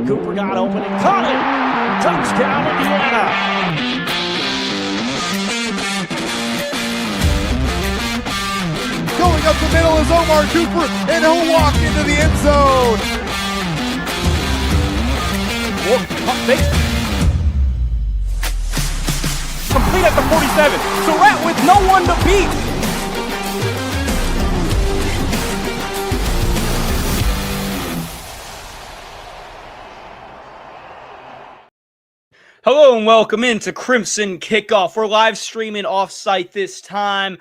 Cooper got open and caught it. Touchdown, Indiana. Going up the middle is Omar Cooper, and he'll walk into the end zone. Complete at the 47. Surratt with no one to beat. Hello and welcome into Crimson Kickoff. We're live streaming off-site this time.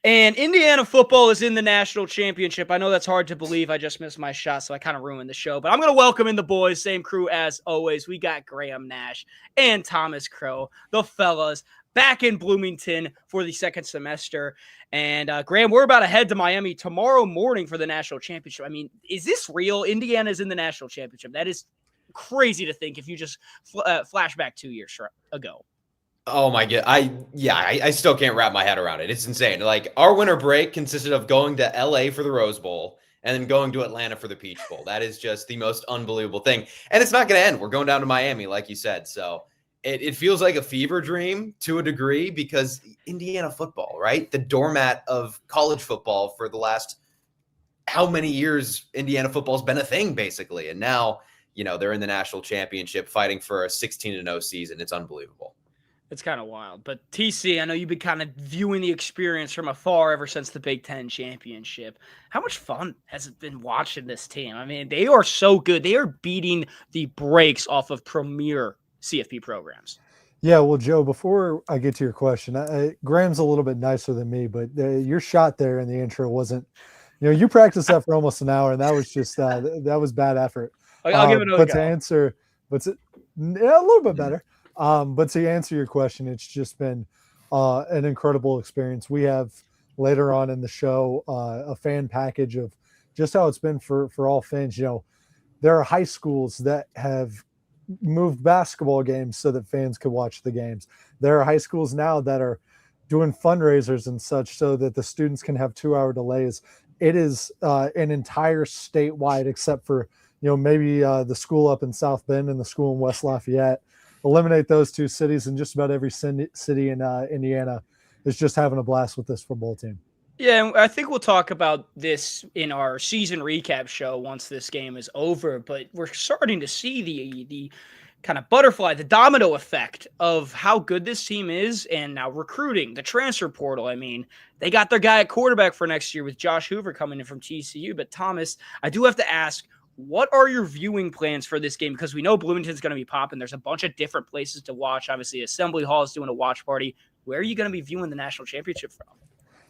And Indiana football is in the national championship. I know that's hard to believe. I just missed my shot, so I kind of ruined the show. But I'm going to welcome in the boys. Same crew as always. We got Graham Nash and Thomas Crow, the fellas, back in Bloomington for the second semester. And Graham, we're about to head to Miami tomorrow morning for the national championship. I mean, is this real? Indiana's in the national championship. That is crazy to think if you just flash back 2 years ago. Oh my God. I still can't wrap my head around it. It's insane. Like, our winter break consisted of going to LA for the Rose Bowl and then going to Atlanta for the Peach Bowl. That is just the most unbelievable thing. And it's not going to end. We're going down to Miami, like you said. So it feels like a fever dream to a degree because Indiana football, right? The doormat of college football for the last how many years Indiana football's been a thing, basically. And now, you know, they're in the national championship fighting for a 16-0 season. It's unbelievable. It's kind of wild. But TC, I know you've been kind of viewing the experience from afar ever since the Big Ten championship. How much fun has it been watching this team? I mean, they are so good. They are beating the brakes off of premier CFP programs. Yeah, well, Joe, before I get to your question, Graham's a little bit nicer than me, but your shot there in the intro wasn't, you practiced that for almost an hour, and that was just, that was bad effort. I'll give it another go. A little bit better. But to answer your question, it's just been an incredible experience. We have later on in the show a fan package of just how it's been for all fans. There are high schools that have moved basketball games so that fans could watch the games. There are high schools now that are doing fundraisers and such so that the students can have 2-hour delays. It is an entire statewide, except for maybe the school up in South Bend and the school in West Lafayette. Eliminate those two cities, and just about every city in Indiana is just having a blast with this football team. Yeah, and I think we'll talk about this in our season recap show once this game is over. But we're starting to see the kind of butterfly, the domino effect of how good this team is, and now recruiting, the transfer portal. I mean, they got their guy at quarterback for next year with Josh Hoover coming in from TCU. But Thomas, I do have to ask, what are your viewing plans for this game? Because we know Bloomington's going to be popping. There's a bunch of different places to watch. Obviously, Assembly Hall is doing a watch party. Where are you going to be viewing the national championship from?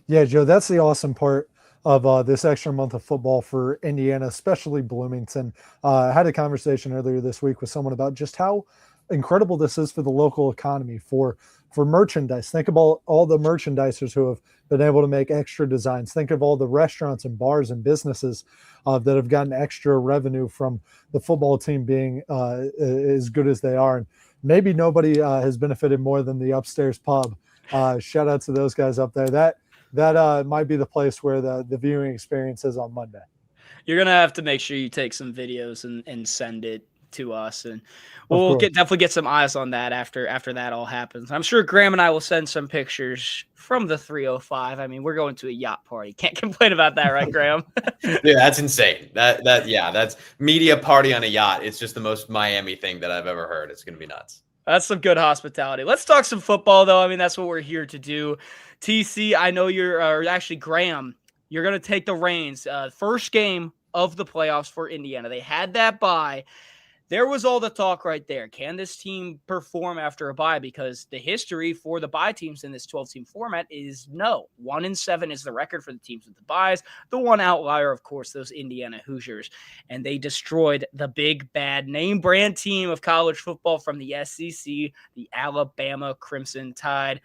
Yeah, Joe, that's the awesome part of this extra month of football for Indiana, especially Bloomington. I had a conversation earlier this week with someone about just how incredible this is for the local economy, for merchandise. Think about all the merchandisers who have been able to make extra designs. Think of all the restaurants and bars and businesses that have gotten extra revenue from the football team being as good as they are. And maybe nobody has benefited more than the upstairs pub. Shout out to those guys up there. That might be the place where the viewing experience is on Monday. You're going to have to make sure you take some videos and send it to us, and we'll definitely get some eyes on that after that all happens. I'm sure Graham and I will send some pictures from the 305. I mean, we're going to a yacht party. Can't complain about that, right, Graham? Yeah, that's insane. That's media party on a yacht. It's just the most Miami thing that I've ever heard. It's going to be nuts. That's some good hospitality. Let's talk some football, though. I mean, that's what we're here to do. TC, I know actually Graham, you're going to take the reins. First game of the playoffs for Indiana. They had that bye. There was all the talk right there. Can this team perform after a bye? Because the history for the bye teams in this 12-team format is no. 1-7 is the record for the teams with the byes. The one outlier, of course, those Indiana Hoosiers. And they destroyed the big, bad name brand team of college football from the SEC, the Alabama Crimson Tide.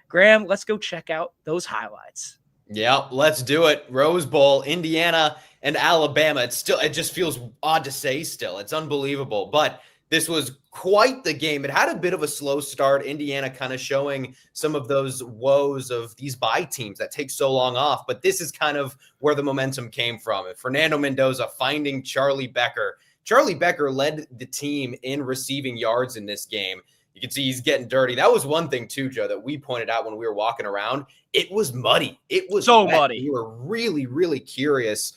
Graham, let's go check out those highlights. Yeah, let's do it. Rose Bowl, Indiana and Alabama. It just feels odd to say still. It's unbelievable. But this was quite the game. It had a bit of a slow start. Indiana kind of showing some of those woes of these bye teams that take so long off. But this is kind of where the momentum came from. And Fernando Mendoza finding Charlie Becker Charlie Becker led the team in receiving yards in this game. You can see he's getting dirty. That was one thing too, Joe, that we pointed out when we were walking around. It was muddy. It was so wet. muddy. We were really, really curious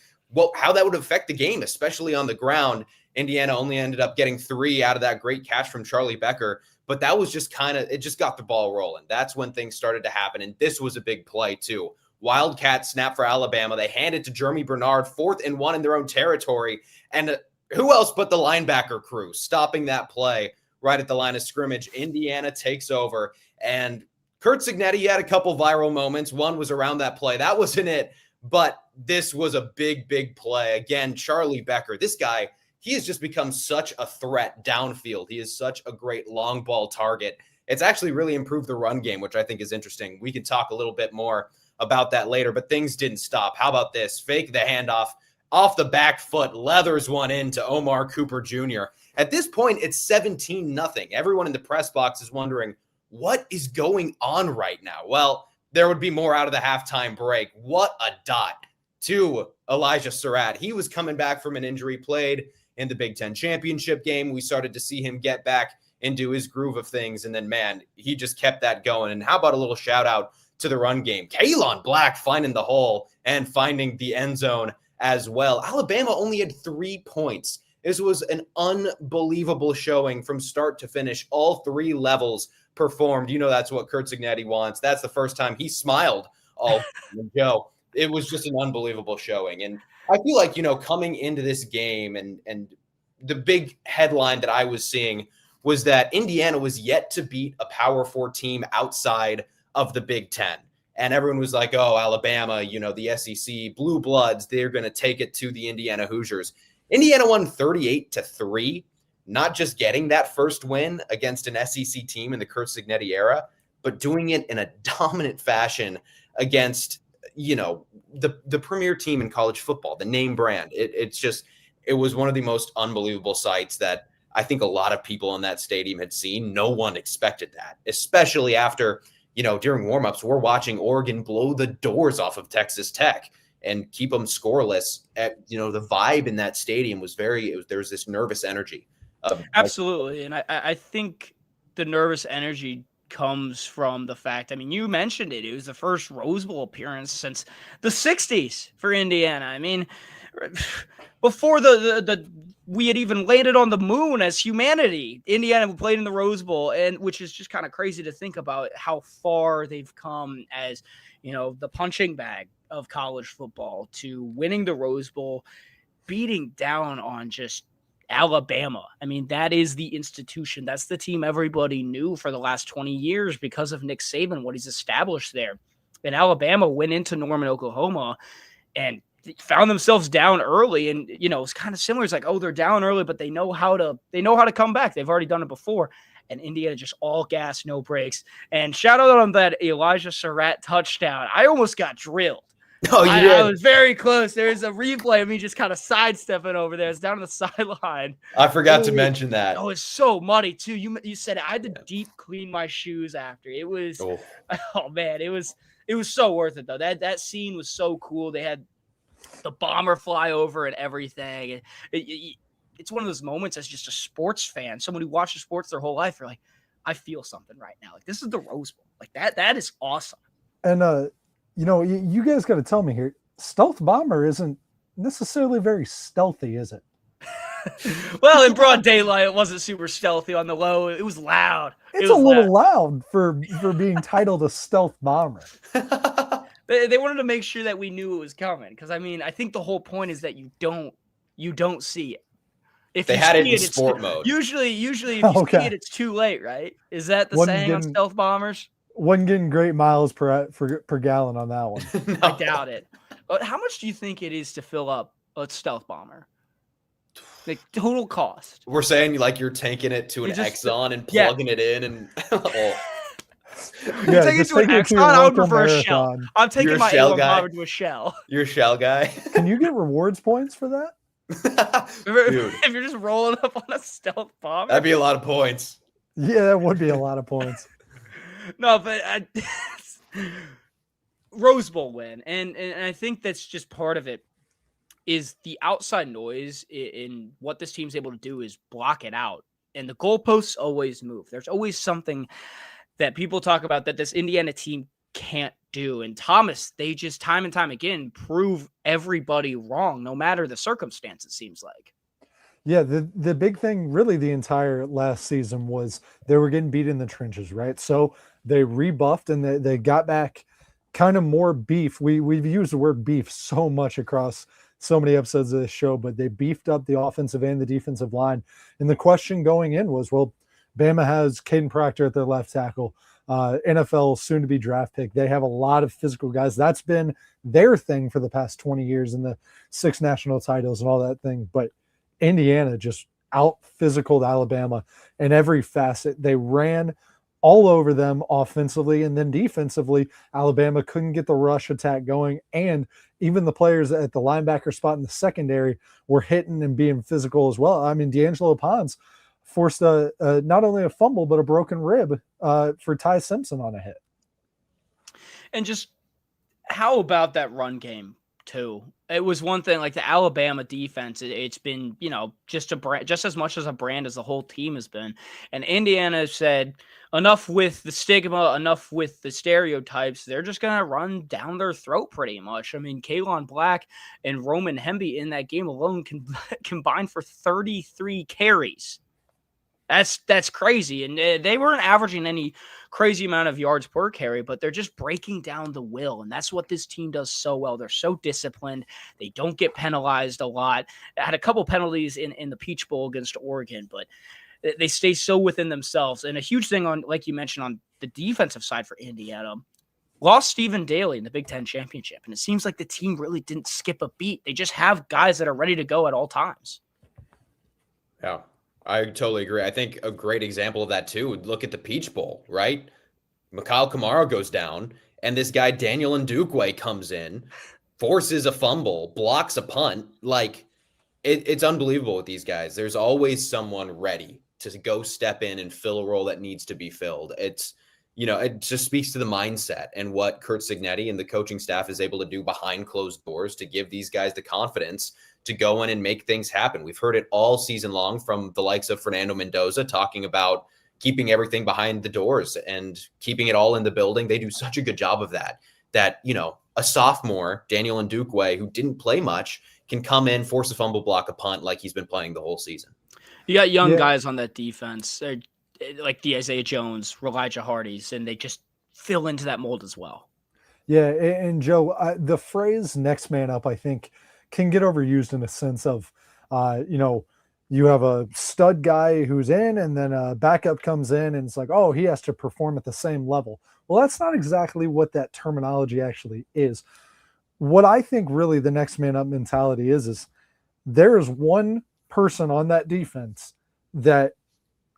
how that would affect the game, especially on the ground. Indiana only ended up getting 3 out of that great catch from Charlie Becker. But that was just it just got the ball rolling. That's when things started to happen. And this was a big play too. Wildcat snap for Alabama. They hand it to Jeremy Bernard, 4th and 1 in their own territory. And who else but the linebacker crew stopping that play right at the line of scrimmage. Indiana takes over. And Curt Cignetti had a couple viral moments. One was around that play. That wasn't it. But this was a big, big play. Again, Charlie Becker, this guy, he has just become such a threat downfield. He is such a great long ball target. It's actually really improved the run game, which I think is interesting. We could talk a little bit more about that later, but things didn't stop. How about this? Fake the handoff off the back foot, leathers one into Omar Cooper Jr. At this point, it's 17-0. Everyone in the press box is wondering, what is going on right now? Well, there would be more out of the halftime break. What a dot to Elijah Surratt. He was coming back from an injury, played in the Big Ten championship game. We started to see him get back into his groove of things. And then, man, he just kept that going. And how about a little shout out to the run game? Kaelon Black finding the hole and finding the end zone as well. Alabama only had 3 points. This was an unbelievable showing from start to finish. All 3 levels performed. You know, that's what Curt Cignetti wants. That's the first time he smiled all Joe. It was just an unbelievable showing. And I feel like, coming into this game and the big headline that I was seeing was that Indiana was yet to beat a Power 4 team outside of the Big Ten. And everyone was like, oh, Alabama, the SEC, Blue Bloods, they're going to take it to the Indiana Hoosiers. Indiana won 38-3, not just getting that first win against an SEC team in the Curt Cignetti era, but doing it in a dominant fashion against the premier team in college football, the name brand. It was one of the most unbelievable sights that I think a lot of people in that stadium had seen. No one expected that, especially after, during warmups, we're watching Oregon blow the doors off of Texas Tech and keep them scoreless. The vibe in that stadium was there was this nervous energy. Absolutely. And I think the nervous energy comes from the fact, you mentioned it. It was the first Rose Bowl appearance since the 60s for Indiana. Before we had even landed on the moon as humanity, Indiana played in the Rose Bowl, and which is just kind of crazy to think about how far they've come as, the punching bag of college football to winning the Rose Bowl, beating down on just Alabama. That is the institution. That's the team everybody knew for the last 20 years because of Nick Saban, what he's established there. And Alabama went into Norman, Oklahoma, and found themselves down early. And, it's kind of similar. It's like, oh, they're down early, but they know how to come back. They've already done it before. And Indiana just all gas, no brakes. And shout out on that Elijah Surratt touchdown. I almost got drilled. Oh, you did. I was very close. There's a replay of me just kind of sidestepping over there. It's down on the sideline. I forgot to mention that. Oh, it's so muddy too. You said it. I had to deep clean my shoes after. It was, oh man, it was so worth it though. That scene was so cool. They had the bomber fly over and everything. It's one of those moments as just a sports fan, someone who watches sports their whole life. You're like, I feel something right now. Like this is the Rose Bowl. Like that is awesome. And you guys got to tell me here, stealth bomber isn't necessarily very stealthy, is it? Well, in broad daylight, it wasn't super stealthy. On the low, it was loud. It's a little loud for being titled a stealth bomber. They wanted to make sure that we knew it was coming. Because, I think the whole point is that you don't see it. If they had it in sport mode. Usually if you see it, it's too late, right? Is that the saying on stealth bombers? Wasn't getting great miles per gallon on that one. No. I doubt it. But how much do you think it is to fill up a stealth bomber? Like total cost. We're saying like you're tanking it to an Exxon and plugging it in and You're taking it to an Exxon. I would prefer a Shell. I'm taking my Shell bomber to a Shell. You're a Shell guy. Can you get rewards points for that? Dude. If you're just rolling up on a stealth bomber, that'd be a lot of points. Yeah, that would be a lot of points. No, but Rose Bowl win, and I think that's just part of it. is the outside noise in what this team's able to do is block it out. And the goalposts always move. There's always something that people talk about that this Indiana team can't do. And Thomas, they just time and time again prove everybody wrong, no matter the circumstance, it seems like. Yeah, the big thing really the entire last season was they were getting beat in the trenches, right? So they rebuffed and they got back kind of more beef. We've used the word beef so much across so many episodes of this show, but they beefed up the offensive and the defensive line. And the question going in was, well, Bama has Caden Proctor at their left tackle, NFL soon-to-be draft pick. They have a lot of physical guys. That's been their thing for the past 20 years in the 6 national titles and all that thing. But Indiana just out-physicaled Alabama in every facet. They ran all over them offensively, and then defensively, Alabama couldn't get the rush attack going, and even the players at the linebacker spot in the secondary were hitting and being physical as well. I mean, D'Angelo Pons forced not only a fumble, but a broken rib for Ty Simpson on a hit. And just how about that run game too? It was one thing, like the Alabama defense, it's been, just as much as a brand as the whole team has been. And Indiana said, enough with the stigma, enough with the stereotypes. They're just going to run down their throat pretty much. I mean, Kalon Black and Roman Hemby in that game alone combined for 33 carries. That's crazy. And they weren't averaging any crazy amount of yards per carry, but they're just breaking down the will. And that's what this team does so well. They're so disciplined. They don't get penalized a lot. I had a couple penalties in the Peach Bowl against Oregon, but they stay so within themselves. And a huge thing on, like you mentioned, on the defensive side for Indiana, lost Stephen Daly in the Big Ten championship. And it seems like the team really didn't skip a beat. They just have guys that are ready to go at all times. Yeah. I totally agree. I think a great example of that too would look at the Peach Bowl, right? Mikhail Kamara goes down, and this guy Daniel Ndukwe comes in, forces a fumble, blocks a punt. Like it's unbelievable with these guys. There's always someone ready to go step in and fill a role that needs to be filled. It's it just speaks to the mindset and what Curt Cignetti and the coaching staff is able to do behind closed doors to give these guys the confidence to go in and make things happen. We've heard it all season long from the likes of Fernando Mendoza talking about keeping everything behind the doors and keeping it all in the building. They do such a good job of that, a sophomore, Daniel Ndukwe, who didn't play much, can come in, force a fumble, block a punt like he's been playing the whole season. You got young guys on that defense, like the Isaiah Jones, Elijah Hardys, and they just fill into that mold as well. Yeah, and Joe, the phrase next man up, I think, can get overused in a sense of, you have a stud guy who's in and then a backup comes in and it's like, oh, he has to perform at the same level. Well, that's not exactly what that terminology actually is. What I think really the next man up mentality is there is one person on that defense that,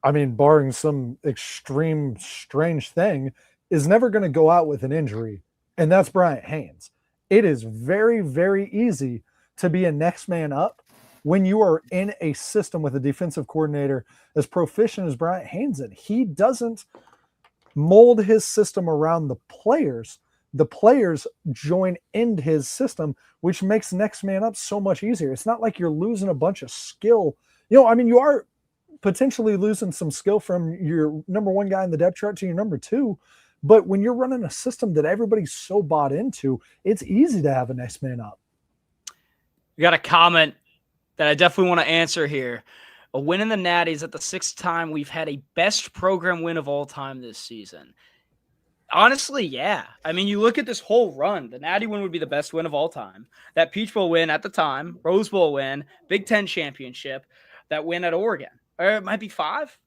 I mean, barring some extreme strange thing, is never going to go out with an injury, and that's Bryant Haynes. It is very, very easy to be a next man up when you are in a system with a defensive coordinator as proficient as Bryant Haynes is. He doesn't mold his system around the players. The players join into his system, which makes next man up so much easier. It's not like you're losing a bunch of skill. You are potentially losing some skill from your number one guy in the depth chart to your number two. But when you're running a system that everybody's so bought into, it's easy to have a next man up. We got a comment that I definitely want to answer here. A win in the Natties at the 6th time we've had a best program win of all time this season. Honestly, yeah. I mean, you look at this whole run, the Natty win would be the best win of all time. That Peach Bowl win at the time, Rose Bowl win, Big Ten championship, that win at Oregon. Or it might be 5.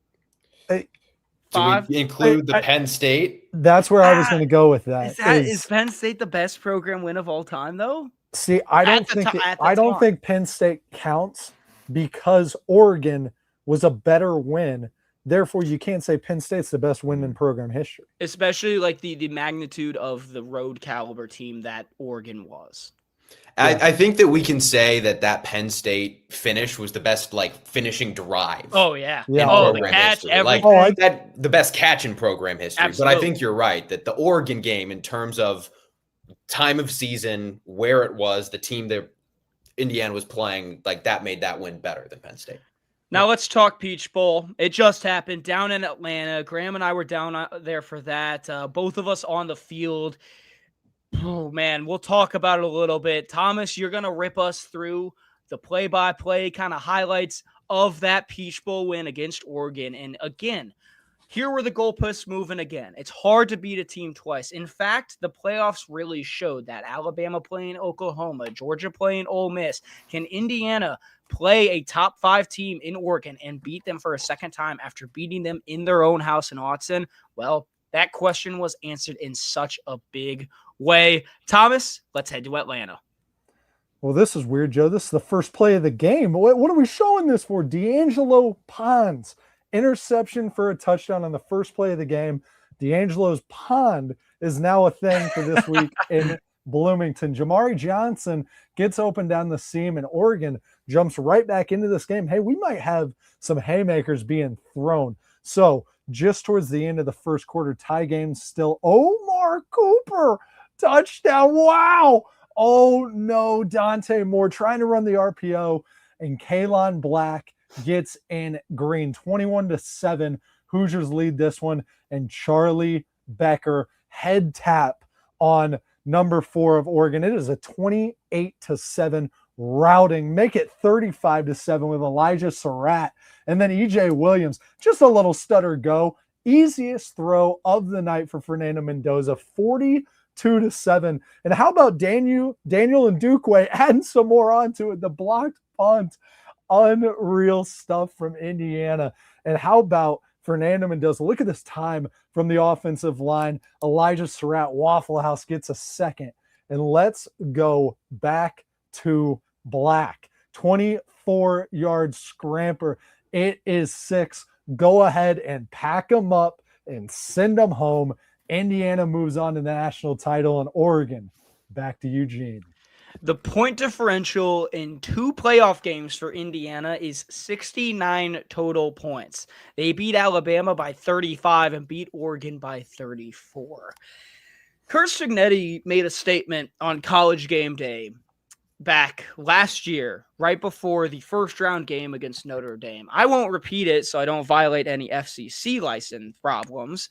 Do we include the Penn State? That's where I was going to go with that. Is Penn State the best program win of all time, though? See, I don't think Penn State counts because Oregon was a better win. Therefore, you can't say Penn State's the best win in program history. Especially like the magnitude of the road caliber team that Oregon was. I think that we can say that Penn State finish was the best finishing drive. Oh yeah. Oh, the catch, everything. The best catch in program history. Absolutely. But I think you're right that the Oregon game, in terms of time of season, where it was, the team there, Indiana was playing, like that made that win better than Penn State. Now let's talk Peach Bowl. It just happened down in Atlanta. Graham and I were down there for that. Both of us on the field. Oh, man, we'll talk about it a little bit. Thomas, you're going to rip us through the play-by-play kind of highlights of that Peach Bowl win against Oregon. And again, here were the goalposts moving again. It's hard to beat a team twice. In fact, the playoffs really showed that Alabama playing Oklahoma, Georgia playing Ole Miss. Can Indiana play a top 5 team in Oregon and beat them for a second time after beating them in their own house in Autzen? Well, that question was answered in such a big way. Thomas, let's head to Atlanta. Well, this is weird, Joe. This is the first play of the game. What are we showing this for? D'Angelo Pond's interception for a touchdown on the first play of the game. D'Angelo's Pond is now a thing for this week in Bloomington. Jamari Johnson gets open down the seam, and Oregon jumps right back into this game. Hey, we might have some haymakers being thrown. So just towards the end of the first quarter, tie game still. Omar Cooper, touchdown. Wow. Oh, no. Dante Moore trying to run the RPO, and Kalon Black gets in green. 21-7. Hoosiers lead this one, and Charlie Becker head tap on number 4 of Oregon. It is a 28-7 routing. Make it 35-7 with Elijah Surratt. And then EJ Williams, just a little stutter go. Easiest throw of the night for Fernando Mendoza, 42-7. And how about Daniel and Dukeway adding some more onto it? The blocked punt, unreal stuff from Indiana. And how about Fernando Mendoza? Look at this time from the offensive line. Elijah Surratt, Waffle House gets a second. And let's go back to Black. 24-yard scramper. It is 6. Go ahead and pack them up and send them home. Indiana moves on to the national title, and Oregon back to Eugene. The point differential in 2 playoff games for Indiana is 69 total points. They beat Alabama by 35 and beat Oregon by 34. Curt Cignetti made a statement on College Game Day back last year, right before the first round game against Notre Dame. I won't repeat it so I don't violate any FCC license problems,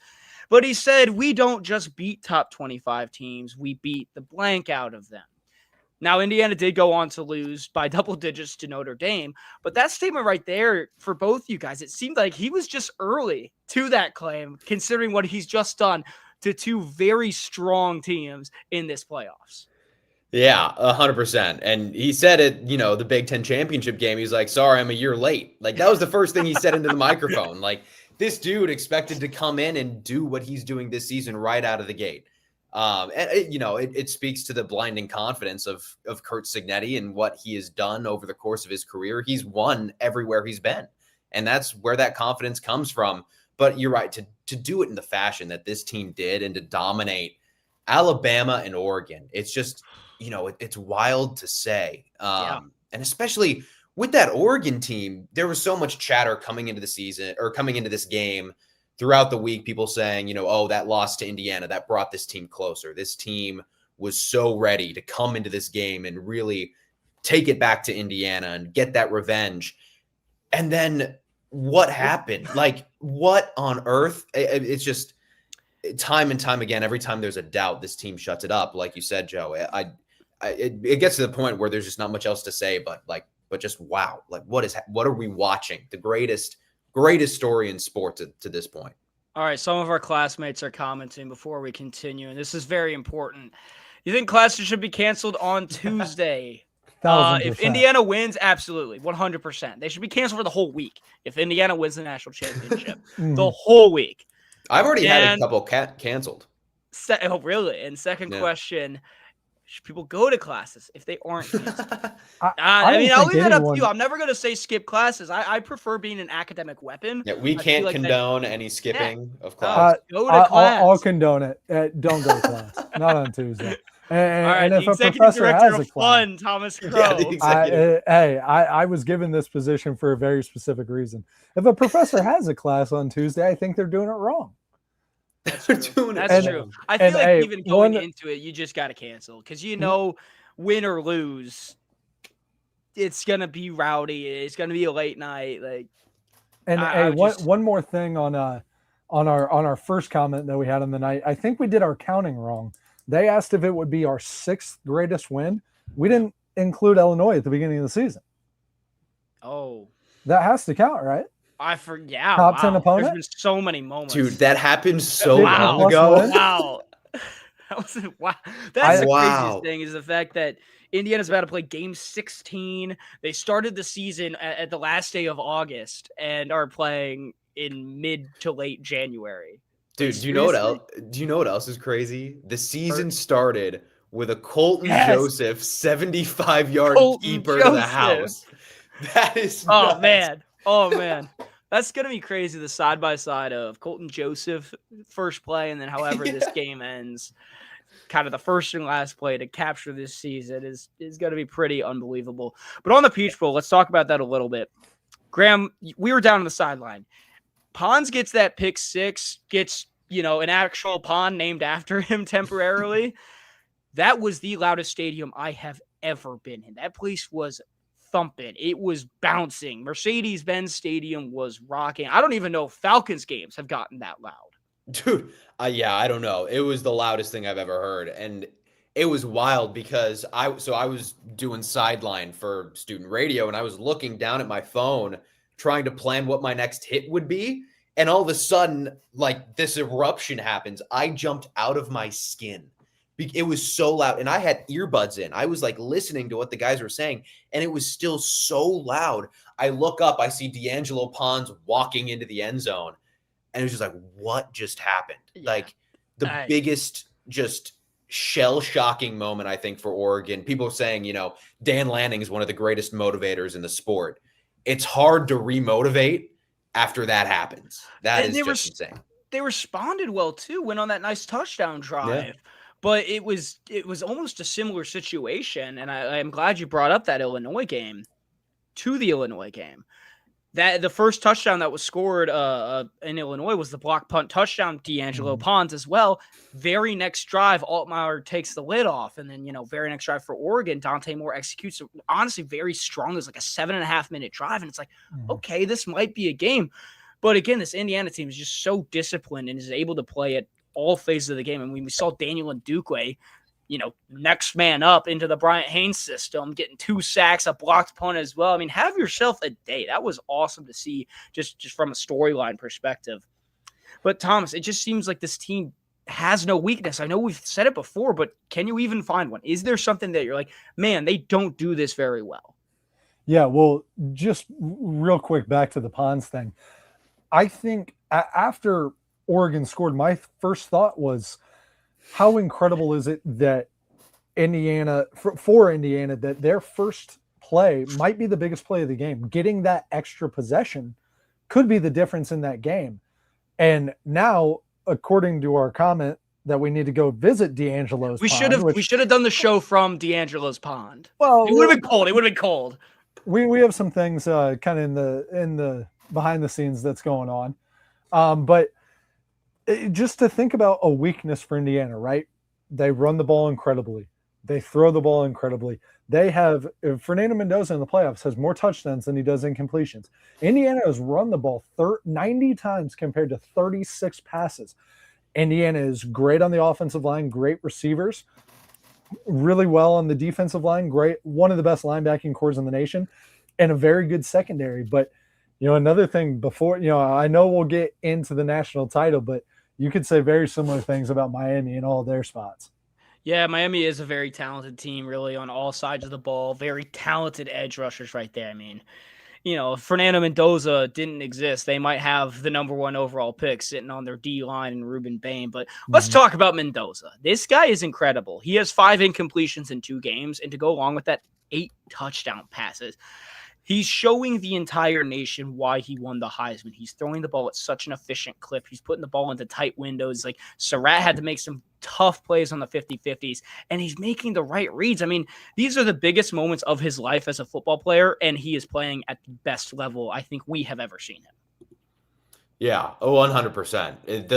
but he said, we don't just beat top 25 teams, we beat the blank out of them. Now, Indiana did go on to lose by double digits to Notre Dame, but that statement right there for both you guys, it seemed like he was just early to that claim, considering what he's just done to 2 very strong teams in this playoffs. Yeah, 100%. And he said it, the Big Ten championship game. He's like, sorry, I'm a year late. Like, that was the first thing he said into the microphone. Like, this dude expected to come in and do what he's doing this season right out of the gate. And it speaks to the blinding confidence of Curt Cignetti and what he has done over the course of his career. He's won everywhere he's been, and that's where that confidence comes from. But you're right, to do it in the fashion that this team did and to dominate Alabama and Oregon, it's just, it's wild to say. And especially with that Oregon team, there was so much chatter coming into the season or coming into this game throughout the week, people saying, that loss to Indiana, that brought this team closer. This team was so ready to come into this game and really take it back to Indiana and get that revenge. And then what happened? Like, what on earth? It's just time and time again, every time there's a doubt, this team shuts it up. Like you said, Joe, it gets to the point where there's just not much else to say, but just wow. Like, what are we watching? The greatest story in sports to this point. All right, some of our classmates are commenting before we continue, and this is very important. You think classes should be canceled on Tuesday? If Indiana wins, absolutely, 100%. They should be canceled for the whole week if Indiana wins the national championship. The whole week. I've already had a couple canceled. Oh, really? And second question, should people go to classes if they aren't canceled? I'll leave that up to you. I'm never going to say skip classes. I prefer being an academic weapon. Yeah, we can't condone any skipping of class. Go to class. I'll condone it. Don't go to class. Not on Tuesday. And, all right, and if the a executive professor director has of a class, fun, Thomas Crow. I was given this position for a very specific reason. If a professor has a class on Tuesday, I think they're doing it wrong. That's true. That's true. I feel like even going into it, you just got to cancel because win or lose, it's gonna be rowdy. It's gonna be a late night. Like, And hey, one more thing on our first comment that we had on the night. I think we did our counting wrong. They asked if it would be our 6th greatest win. We didn't include Illinois at the beginning of the season. Oh, that has to count, right? I forget. Top 10 opponent. There's been so many moments, dude. That happened so wow. long ago. Wow, that was wow. That's the craziest thing is the fact that Indiana's about to play game 16. They started the season at the last day of August and are playing in mid to late January. Dude, do you know what else is crazy? The season started with a Colton Joseph 75-yard keeper to the house. That is nuts. Oh man. That's going to be crazy, the side-by-side of Colton Joseph first play and then however this game ends. Kind of the first and last play to capture this season is going to be pretty unbelievable. But on the Peach Bowl, let's talk about that a little bit. Graham, we were down on the sideline. Pons gets that pick 6, gets, an actual pond named after him temporarily. That was the loudest stadium I have ever been in. That place was thumping. It was bouncing. Mercedes-Benz Stadium was rocking. I don't even know if Falcons games have gotten that loud. Dude, I don't know. It was the loudest thing I've ever heard. And it was wild because I was doing sideline for student radio and I was looking down at my phone trying to plan what my next hit would be. And all of a sudden, like, this eruption happens. I jumped out of my skin. It was so loud. And I had earbuds in. I was like listening to what the guys were saying. And it was still so loud. I look up, I see D'Angelo Pons walking into the end zone. And it was just like, what just happened? Yeah. Like the biggest just shell-shocking moment, I think, for Oregon. People are saying, Dan Lanning is one of the greatest motivators in the sport. It's hard to remotivate after that happens. That is just insane. They responded well, too, went on that nice touchdown drive. Yeah. But it was almost a similar situation, and I'm glad you brought up that Illinois game to the Illinois game. That the first touchdown that was scored in Illinois was the block punt touchdown, D'Angelo Pons as well. Very next drive, Altmaier takes the lid off, and then very next drive for Oregon, Dante Moore executes. Honestly, very strong. It was like a 7.5 minute drive, and it's like, okay, this might be a game. But again, this Indiana team is just so disciplined and is able to play at all phases of the game. And we saw Daniel Ndukwe, next man up into the Bryant Haynes system, getting 2 sacks, a blocked punt as well. I mean, have yourself a day. That was awesome to see just from a storyline perspective. But Thomas, it just seems like this team has no weakness. I know we've said it before, but can you even find one? Is there something that you're like, man, they don't do this very well? Yeah, well, just real quick back to the Pons thing. I think after Oregon scored, my first thought was, how incredible is it that Indiana, for Indiana, that their first play might be the biggest play of the game. Getting that extra possession could be the difference in that game. And now, according to our comment, that we need to go visit D'Angelo's pond. We should have done the show from D'Angelo's pond. Well, it would have been cold. It would have been cold. We have some things kind of in the behind the scenes that's going on. But just to think about a weakness for Indiana, right? They run the ball incredibly. They throw the ball incredibly. They have Fernando Mendoza in the playoffs has more touchdowns than he does incompletions. Indiana has run the ball 90 times compared to 36 passes. Indiana is great on the offensive line, great receivers, really well on the defensive line, great, one of the best linebacking cores in the nation, and a very good secondary. But another thing before, I know we'll get into the national title, but you could say very similar things about Miami in all their spots. Yeah, Miami is a very talented team, really, on all sides of the ball. Very talented edge rushers right there. I mean, if Fernando Mendoza didn't exist, they might have the number 1 overall pick sitting on their D-line and Ruben Bain. But let's talk about Mendoza. This guy is incredible. He has 5 incompletions in 2 games, and to go along with that, 8 touchdown passes. He's showing the entire nation why he won the Heisman. He's throwing the ball at such an efficient clip. He's putting the ball into tight windows. Like Surratt had to make some tough plays on the 50-50s, and he's making the right reads. I mean, these are the biggest moments of his life as a football player, and he is playing at the best level I think we have ever seen him. Yeah, 100%.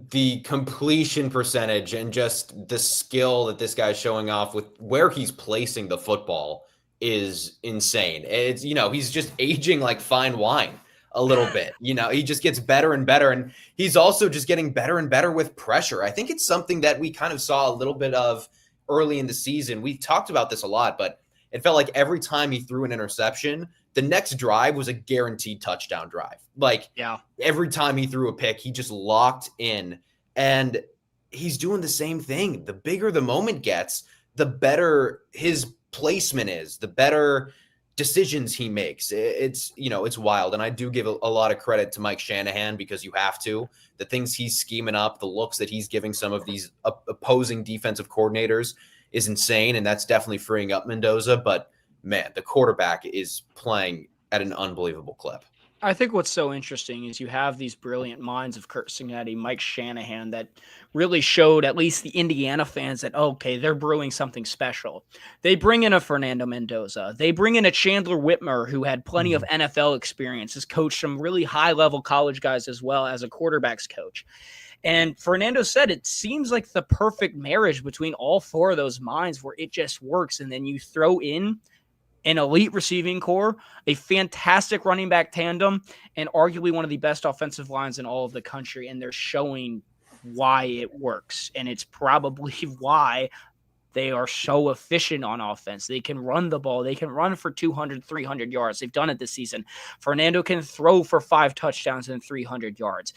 The completion percentage and just the skill that this guy's showing off with where he's placing the football is insane. It's, he's just aging like fine wine a little bit. He just gets better and better. And he's also just getting better and better with pressure. I think it's something that we kind of saw a little bit of early in the season. We talked about this a lot, but it felt like every time he threw an interception, the next drive was a guaranteed touchdown drive. Like, yeah, every time he threw a pick, he just locked in. And he's doing the same thing. The bigger the moment gets, the better his placement is, the better decisions he makes. It's wild. And I do give a lot of credit to Mike Shanahan, because you have to. The things he's scheming up, the looks that he's giving some of these opposing defensive coordinators is insane. And that's definitely freeing up Mendoza. But man, the quarterback is playing at an unbelievable clip. I think what's so interesting is you have these brilliant minds of Curt Cignetti, Mike Shanahan, that really showed at least the Indiana fans that, okay, they're brewing something special. They bring in a Fernando Mendoza. They bring in a Chandler Whitmer, who had plenty of NFL experience, has coached some really high-level college guys as well as a quarterback's coach. And Fernando said it seems like the perfect marriage between all four of those minds, where it just works. And then you throw in an elite receiving core, a fantastic running back tandem, and arguably one of the best offensive lines in all of the country. And they're showing why it works. And it's probably why they are so efficient on offense. They can run the ball. They can run for 200, 300 yards. They've done it this season. Fernando can throw for 5 touchdowns and 300 yards.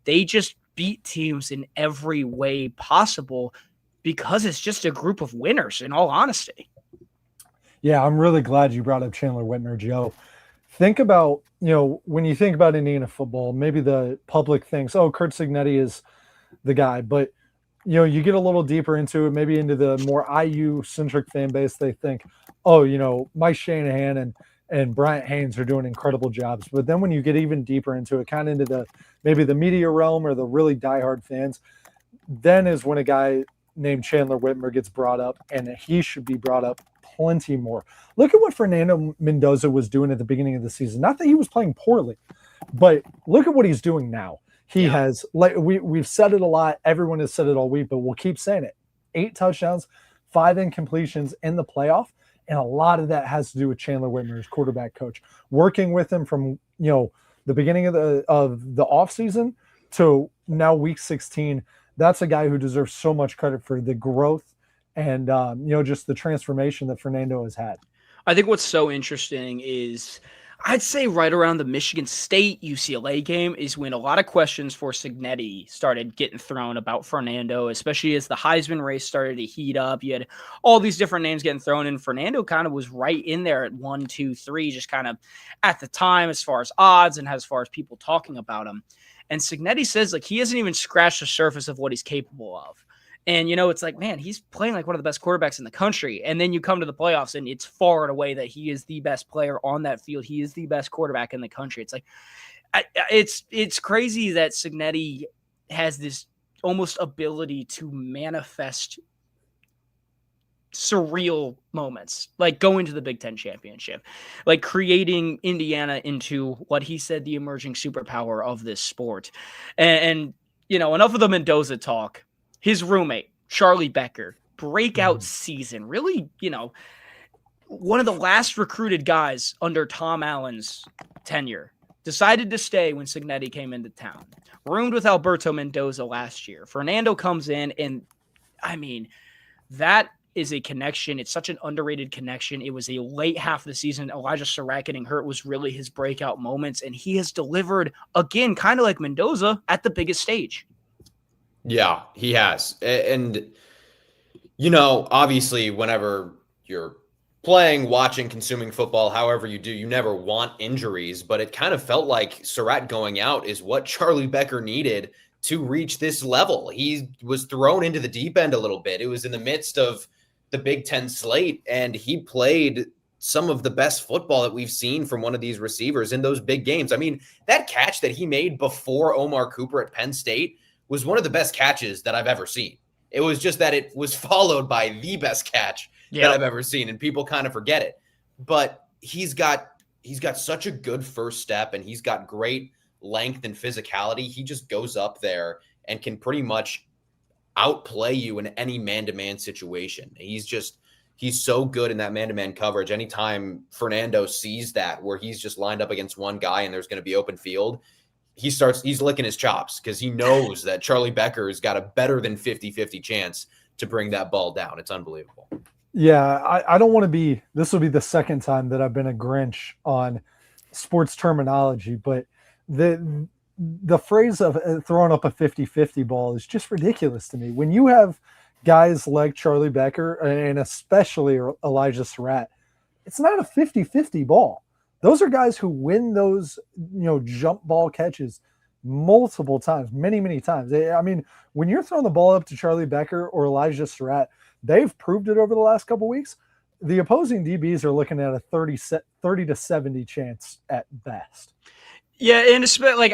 They just beat teams in every way possible because it's just a group of winners, in all honesty. Yeah, I'm really glad you brought up Chandler Whitmer, Joe. Think about, when you think about Indiana football, maybe the public thinks, oh, Curt Cignetti is the guy. But, you get a little deeper into it, maybe into the more IU-centric fan base, they think, oh, Mike Shanahan and Bryant Haynes are doing incredible jobs. But then when you get even deeper into it, kind of into maybe the media realm or the really diehard fans, then is when a guy named Chandler Whitmer gets brought up, and he should be brought up plenty more. Look at what Fernando Mendoza was doing at the beginning of the season. Not that he was playing poorly, but look at what he's doing now. He has, like we've said it a lot. Everyone has said it all week, but we'll keep saying it. 8 touchdowns, 5 incompletions in the playoff. And a lot of that has to do with Chandler Whitmer, his quarterback coach, working with him from, the beginning of the offseason to now week 16. That's a guy who deserves so much credit for the growth and, just the transformation that Fernando has had. I think what's so interesting is, I'd say right around the Michigan State UCLA game is when a lot of questions for Cignetti started getting thrown about Fernando, especially as the Heisman race started to heat up. You had all these different names getting thrown, and Fernando kind of was right in there at 1, 2, 3, just kind of at the time as far as odds and as far as people talking about him. And Cignetti says, like, he hasn't even scratched the surface of what he's capable of. And, it's like, man, he's playing like one of the best quarterbacks in the country. And then you come to the playoffs, and it's far and away that he is the best player on that field. He is the best quarterback in the country. It's like, it's crazy that Cignetti has this almost ability to manifest surreal moments, like going to the Big Ten championship, like creating Indiana into what he said, the emerging superpower of this sport. And enough of the Mendoza talk. His roommate, Charlie Becker, breakout season. Really, one of the last recruited guys under Tom Allen's tenure. Decided to stay when Cignetti came into town. Roomed with Alberto Mendoza last year. Fernando comes in, and, I mean, that is a connection. It's such an underrated connection. It was a late half of the season. Elijah Surratt getting hurt was really his breakout moments, and he has delivered, again, kind of like Mendoza, at the biggest stage. Yeah, he has. And, obviously, whenever you're playing, watching, consuming football, however you do, you never want injuries. But it kind of felt like Surratt going out is what Charlie Becker needed to reach this level. He was thrown into the deep end a little bit. It was in the midst of the Big Ten slate, and he played some of the best football that we've seen from one of these receivers in those big games. I mean, that catch that he made before Omar Cooper at Penn State was one of the best catches that I've ever seen. It was just that it was followed by the best catch that I've ever seen, and people kind of forget it. But he's got such a good first step, and he's got great length and physicality. He just goes up there and can pretty much outplay you in any man-to-man situation. He's He's so good in that man-to-man coverage. Anytime Fernando sees that, where he's just lined up against one guy and there's going to be open field, he's licking his chops because he knows that Charlie Becker's got a better than 50-50 chance to bring that ball down. It's unbelievable. Yeah, I don't want to be – this will be the second time that I've been a Grinch on sports terminology, but the phrase of throwing up a 50-50 ball is just ridiculous to me. When you have guys like Charlie Becker and especially Elijah Surratt, it's not a 50-50 ball. Those are guys who win those, jump ball catches multiple times, many, many times. I mean, when you're throwing the ball up to Charlie Becker or Elijah Surratt, they've proved it over the last couple of weeks. The opposing DBs are looking at a 30 to 70 chance at best. Yeah, and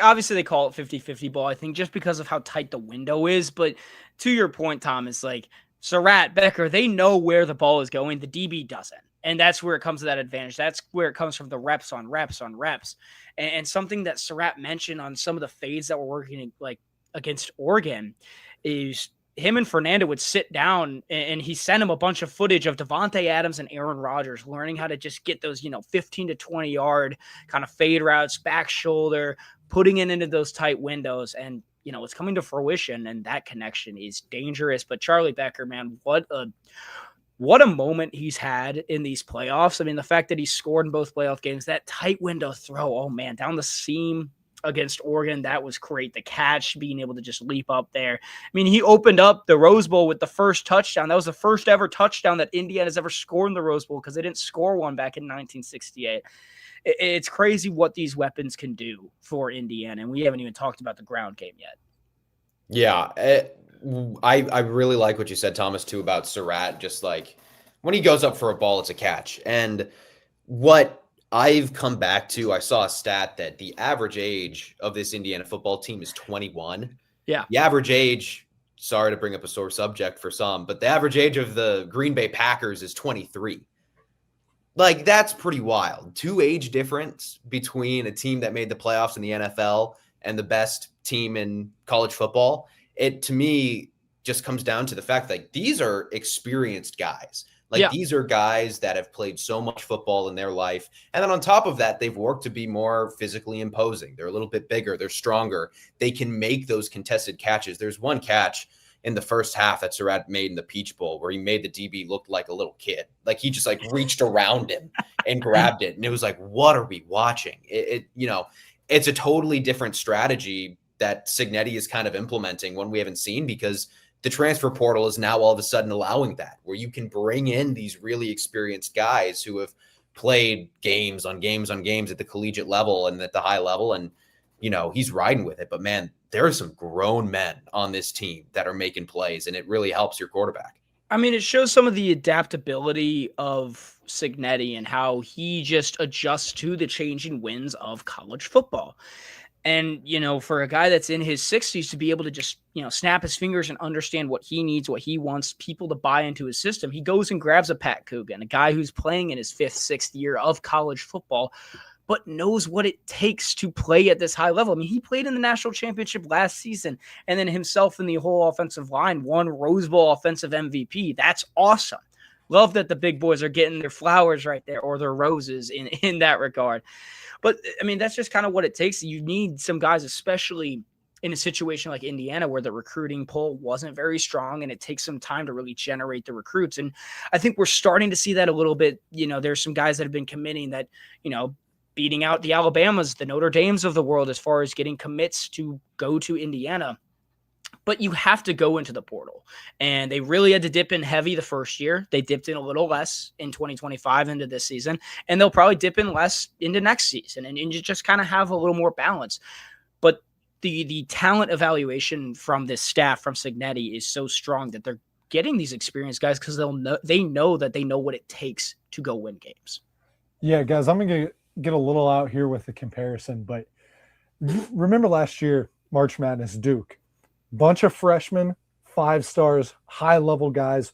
obviously they call it 50-50 ball, I think, just because of how tight the window is. But to your point, Thomas, like Surratt, Becker, they know where the ball is going. The DB doesn't. And that's where it comes to that advantage. That's where it comes from, the reps on reps on reps. And something that Surratt mentioned on some of the fades that were working like against Oregon is him and Fernando would sit down and he sent him a bunch of footage of Devontae Adams and Aaron Rodgers learning how to just get those, 15 to 20 yard kind of fade routes, back shoulder, putting it into those tight windows. And, it's coming to fruition, and that connection is dangerous. But Charlie Becker, man, what a moment he's had in these playoffs. I mean, the fact that he scored in both playoff games, that tight window throw, oh man, down the seam against Oregon, that was great. The catch, being able to just leap up there. I mean, he opened up the Rose Bowl with the first touchdown. That was the first ever touchdown that Indiana's ever scored in the Rose Bowl because they didn't score one back in 1968. It's crazy what these weapons can do for Indiana, and we haven't even talked about the ground game yet. Yeah, I really like what you said, Thomas, too, about Surratt. Just like when he goes up for a ball, it's a catch. And what I've come back to, I saw a stat that the average age of this Indiana football team is 21. Yeah. The average age, sorry to bring up a sore subject for some, but the average age of the Green Bay Packers is 23. Like, that's pretty wild. 2 age difference between a team that made the playoffs in the NFL and the best team in college football. It, to me, just comes down to the fact that these are experienced guys. These are guys that have played so much football in their life. And then on top of that, they've worked to be more physically imposing. They're a little bit bigger. They're stronger. They can make those contested catches. There's one catch in the first half that Surratt made in the Peach Bowl where he made the DB look like a little kid. Like he just reached around him and grabbed it. And it was like, what are we watching? It's a totally different strategy that Cignetti is kind of implementing, one we haven't seen, because the transfer portal is now all of a sudden allowing that, where you can bring in these really experienced guys who have played games on games on games at the collegiate level and at the high level. And, he's riding with it. But man, there are some grown men on this team that are making plays, and it really helps your quarterback. I mean, it shows some of the adaptability of Cignetti and how he just adjusts to the changing winds of college football. And, for a guy that's in his 60s to be able to just, snap his fingers and understand what he needs, what he wants people to buy into his system, he goes and grabs a Pat Coogan, a guy who's playing in his 5th, 6th year of college football, but knows what it takes to play at this high level. I mean, he played in the national championship last season, and then himself and the whole offensive line won Rose Bowl offensive MVP. That's awesome. Love that the big boys are getting their flowers right there, or their roses in that regard. But, I mean, that's just kind of what it takes. You need some guys, especially in a situation like Indiana where the recruiting pool wasn't very strong, and it takes some time to really generate the recruits. And I think we're starting to see that a little bit. There's some guys that have been committing that, beating out the Alabamas, the Notre Dames of the world as far as getting commits to go to Indiana. But you have to go into the portal. And they really had to dip in heavy the first year. They dipped in a little less in 2025 into this season. And they'll probably dip in less into next season. And you just kind of have a little more balance. But the talent evaluation from this staff, from Cignetti, is so strong that they're getting these experienced guys because they know that they know what it takes to go win games. Yeah, guys, I'm going to get a little out here with the comparison. But remember last year, March Madness, Duke. Bunch of freshmen, 5 stars, high-level guys,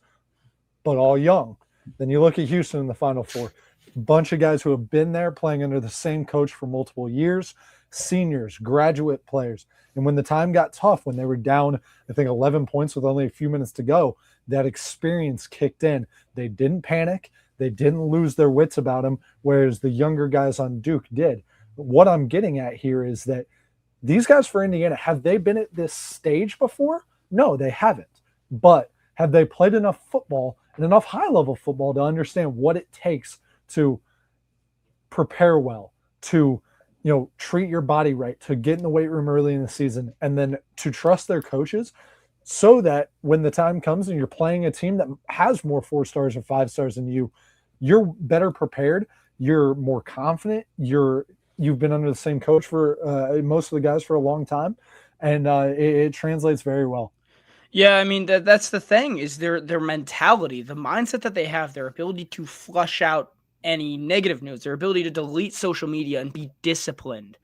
but all young. Then you look at Houston in the Final Four. bunch of guys who have been there playing under the same coach for multiple years, seniors, graduate players. And when the time got tough, when they were down, I think 11 points with only a few minutes to go, that experience kicked in. They didn't panic. They didn't lose their wits about them, whereas the younger guys on Duke did. What I'm getting at here is that these guys for Indiana, have they been at this stage before? No, they haven't. But have they played enough football and enough high-level football to understand what it takes to prepare well, to treat your body right, to get in the weight room early in the season, and then to trust their coaches so that when the time comes and you're playing a team that has more 4 stars or 5 stars than you, you're better prepared, you're more confident, you've been under the same coach for most of the guys for a long time, and it translates very well. Yeah, I mean, that's the thing, is their mentality, the mindset that they have, their ability to flush out any negative news, their ability to delete social media and be disciplined.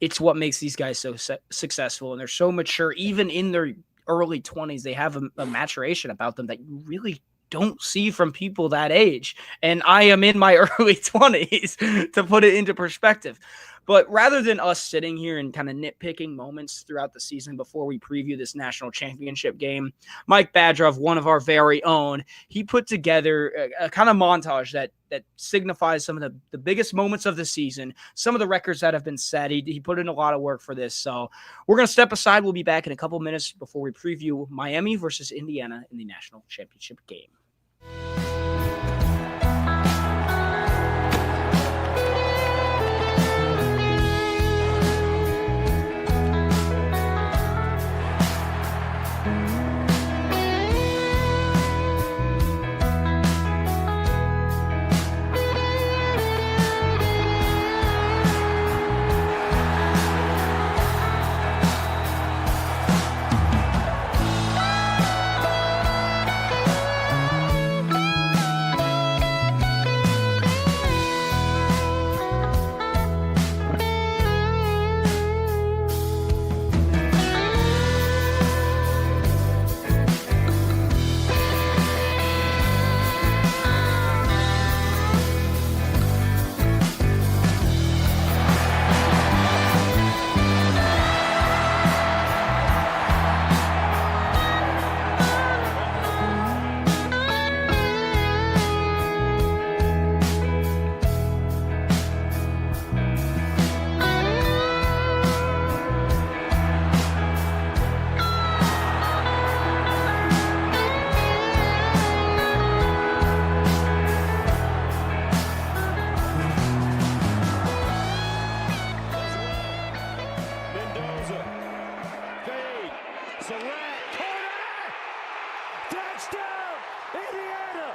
It's what makes these guys so successful, and they're so mature. Even in their early 20s, they have a maturation about them that you really don't see from people that age. And I am in my early 20s, to put it into perspective. But rather than us sitting here and kind of nitpicking moments throughout the season before we preview this national championship game, Mike Badrov, one of our very own, he put together a kind of montage that signifies some of the biggest moments of the season, some of the records that have been set. He put in a lot of work for this. So we're going to step aside. We'll be back in a couple minutes before we preview Miami versus Indiana in the national championship game. Indiana!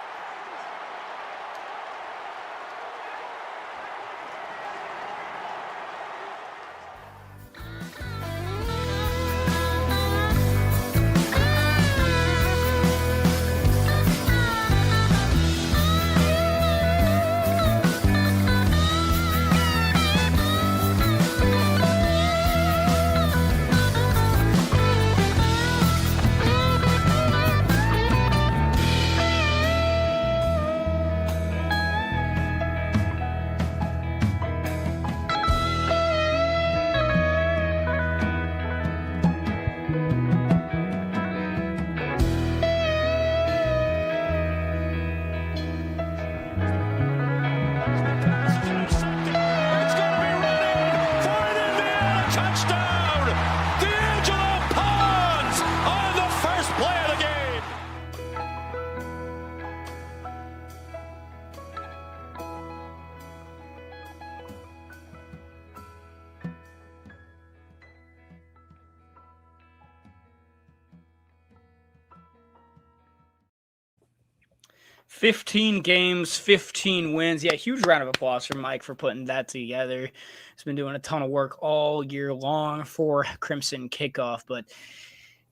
15 games, 15 wins. Yeah, huge round of applause for Mike for putting that together. He's been doing a ton of work all year long for Crimson Kickoff. But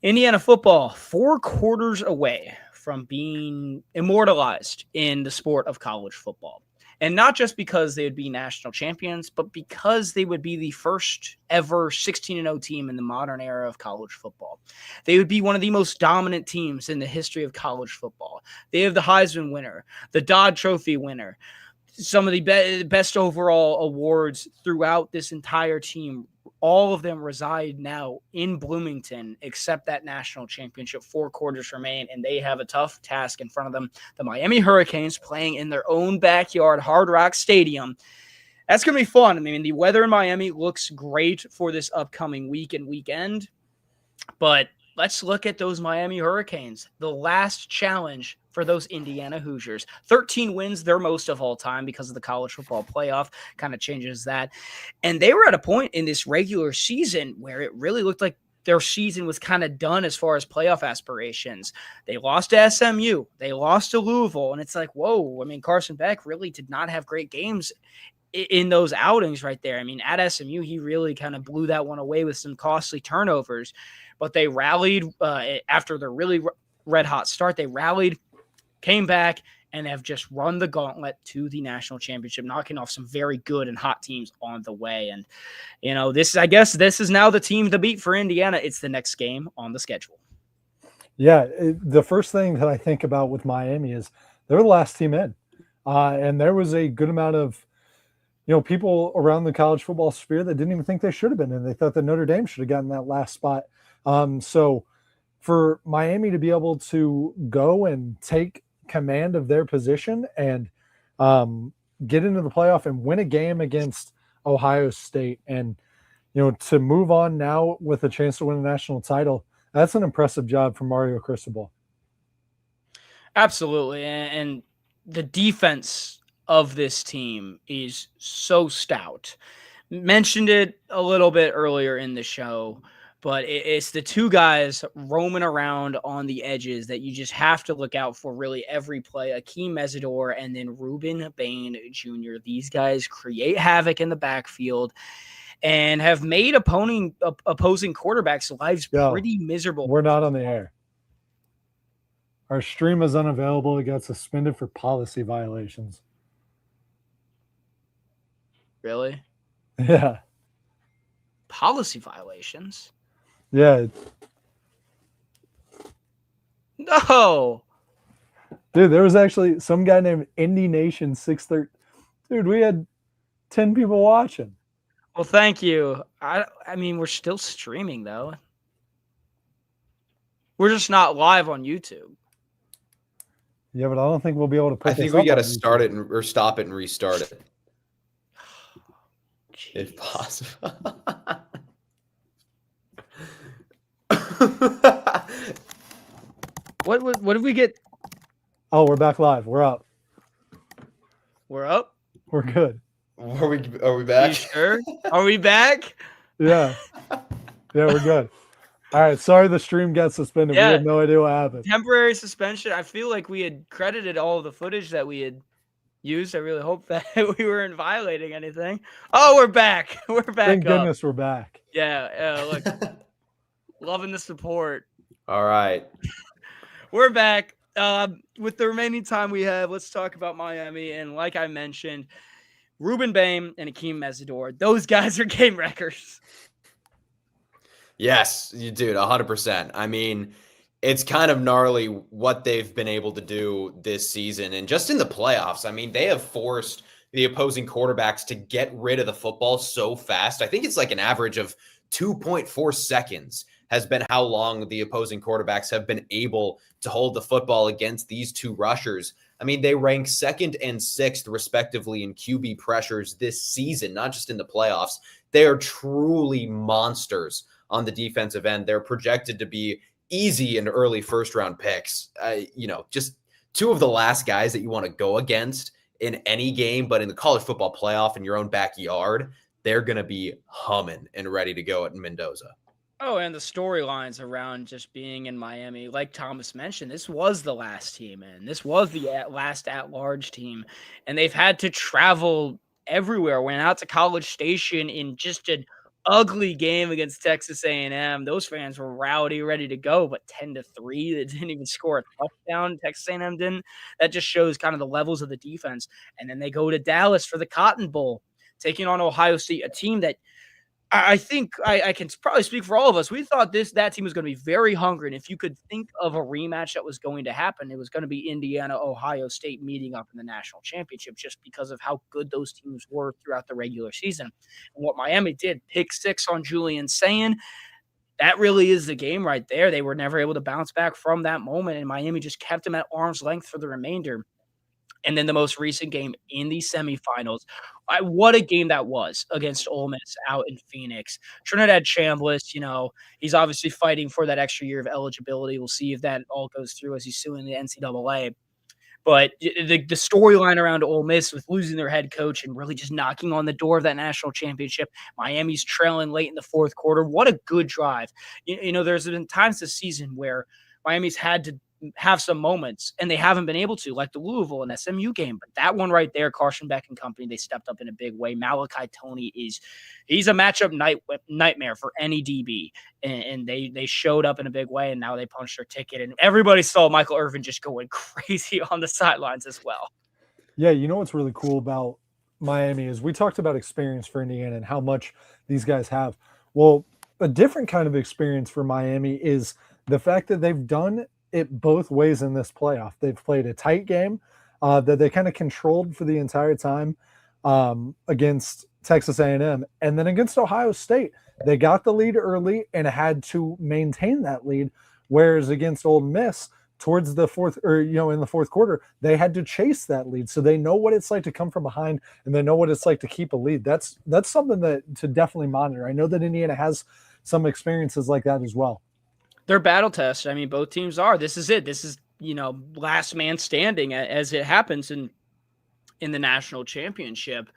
Indiana football, 4 quarters away from being immortalized in the sport of college football. And not just because they would be national champions, but because they would be the first ever 16-0 team in the modern era of college football. They would be one of the most dominant teams in the history of college football. They have the Heisman winner, the Dodd Trophy winner, some of the best overall awards throughout this entire team. All of them reside now in Bloomington, except that national championship. 4 quarters remain, and they have a tough task in front of them. The Miami Hurricanes playing in their own backyard, Hard Rock Stadium. That's going to be fun. I mean, the weather in Miami looks great for this upcoming week and weekend, but let's look at those Miami Hurricanes, the last challenge for those Indiana Hoosiers. 13 wins, their most of all time because of the college football playoff, kind of changes that. And they were at a point in this regular season where it really looked like their season was kind of done as far as playoff aspirations. They lost to SMU. They lost to Louisville. And it's like, whoa, I mean, Carson Beck really did not have great games in those outings right there. I mean, at SMU, he really kind of blew that one away with some costly turnovers. But they rallied after their really red-hot start. They rallied, came back, and have just run the gauntlet to the national championship, knocking off some very good and hot teams on the way. And, you know, I guess this is now the team to beat for Indiana. It's the next game on the schedule. Yeah, the first thing that I think about with Miami is they're the last team in. And there was a good amount of, people around the college football sphere that didn't even think they should have been, and they thought that Notre Dame should have gotten that last spot. So for Miami to be able to go and take command of their position and get into the playoff and win a game against Ohio State and, to move on now with a chance to win a national title, that's an impressive job from Mario Cristobal. Absolutely. And the defense of this team is so stout. Mentioned it a little bit earlier in the show, but it's the two guys roaming around on the edges that you just have to look out for really every play. Akeem Mesidor and then Ruben Bain Jr. These guys create havoc in the backfield and have made opposing quarterbacks' lives pretty miserable. We're not on the air. Our stream is unavailable. It got suspended for policy violations. Really? Yeah. Policy violations? Yeah. No. Dude, there was actually some guy named Indy Nation 613. Dude, we had 10 people watching. Well, thank you. I mean, we're still streaming, though. We're just not live on YouTube. Yeah, but I don't think we'll be able to put I think we got to start it or stop it and restart it. If possible. What did we get? Oh, we're back live. We're up. We're up? We're good. Are we back? You sure? Are we back? Yeah. Yeah, we're good. All right. Sorry the stream got suspended. Yeah. We have no idea what happened. Temporary suspension. I feel like we had credited all of the footage that we had used. I really hope that we weren't violating anything. Oh, we're back. We're back. Thank goodness we're back. Yeah. Look, loving the support. All right. We're back. With the remaining time we have, let's talk about Miami. And like I mentioned, Ruben Bain and Akeem Mesidor, those guys are game wreckers. Yes, you dude, 100%. I mean, it's kind of gnarly what they've been able to do this season. And just in the playoffs, I mean, they have forced the opposing quarterbacks to get rid of the football so fast. I think it's like an average of 2.4 seconds has been how long the opposing quarterbacks have been able to hold the football against these two rushers. I mean, they rank 2nd and 6th, respectively, in QB pressures this season, not just in the playoffs. They are truly monsters on the defensive end. They're projected to be easy and early first-round picks. Just two of the last guys that you want to go against in any game, but in the college football playoff in your own backyard, they're going to be humming and ready to go at Mendoza. Oh, and the storylines around just being in Miami, like Thomas mentioned, this was the last team in. This was the last at-large team, and they've had to travel everywhere. Went out to College Station in just an ugly game against Texas A&M. Those fans were rowdy, ready to go, but 10-3, they didn't even score a touchdown. Texas A&M didn't. That just shows kind of the levels of the defense. And then they go to Dallas for the Cotton Bowl, taking on Ohio State, a team that I think I can probably speak for all of us. We thought that team was going to be very hungry, and if you could think of a rematch that was going to happen, it was going to be Indiana, Ohio State meeting up in the national championship, just because of how good those teams were throughout the regular season. And what Miami did, pick six on Julian Sand, that really is the game right there. They were never able to bounce back from that moment, and Miami just kept them at arm's length for the remainder. And then the most recent game in the semifinals. What a game that was against Ole Miss out in Phoenix. Trinidad Chambliss, he's obviously fighting for that extra year of eligibility. We'll see if that all goes through as he's suing the NCAA. But the storyline around Ole Miss with losing their head coach and really just knocking on the door of that national championship. Miami's trailing late in the fourth quarter. What a good drive. There's been times this season where Miami's had to have some moments, and they haven't been able to, like the Louisville and SMU game. But that one right there, Carson Beck and company, they stepped up in a big way. Malachi Toney he's a matchup nightmare for any DB, and they showed up in a big way, and now they punched their ticket. And everybody saw Michael Irvin just going crazy on the sidelines as well. Yeah, what's really cool about Miami is we talked about experience for Indiana and how much these guys have. Well, a different kind of experience for Miami is the fact that they've done it both ways in this playoff. They've played a tight game that they kind of controlled for the entire time against Texas A&M, and then against Ohio State, they got the lead early and had to maintain that lead. Whereas against Ole Miss, towards the fourth, or in the fourth quarter, they had to chase that lead. So they know what it's like to come from behind, and they know what it's like to keep a lead. That's something to definitely monitor. I know that Indiana has some experiences like that as well. They're battle tested. I mean, both teams are. This is it. This is, last man standing as it happens in the national championship.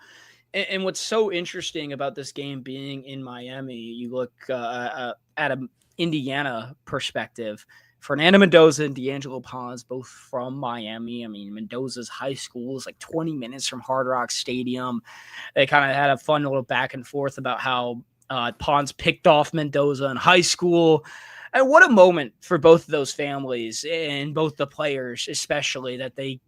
And what's so interesting about this game being in Miami, you look at an Indiana perspective. Fernando Mendoza and D'Angelo Pons, both from Miami. I mean, Mendoza's high school is like 20 minutes from Hard Rock Stadium. They kind of had a fun little back and forth about how Pons picked off Mendoza in high school. And what a moment for both of those families and both the players, especially that they,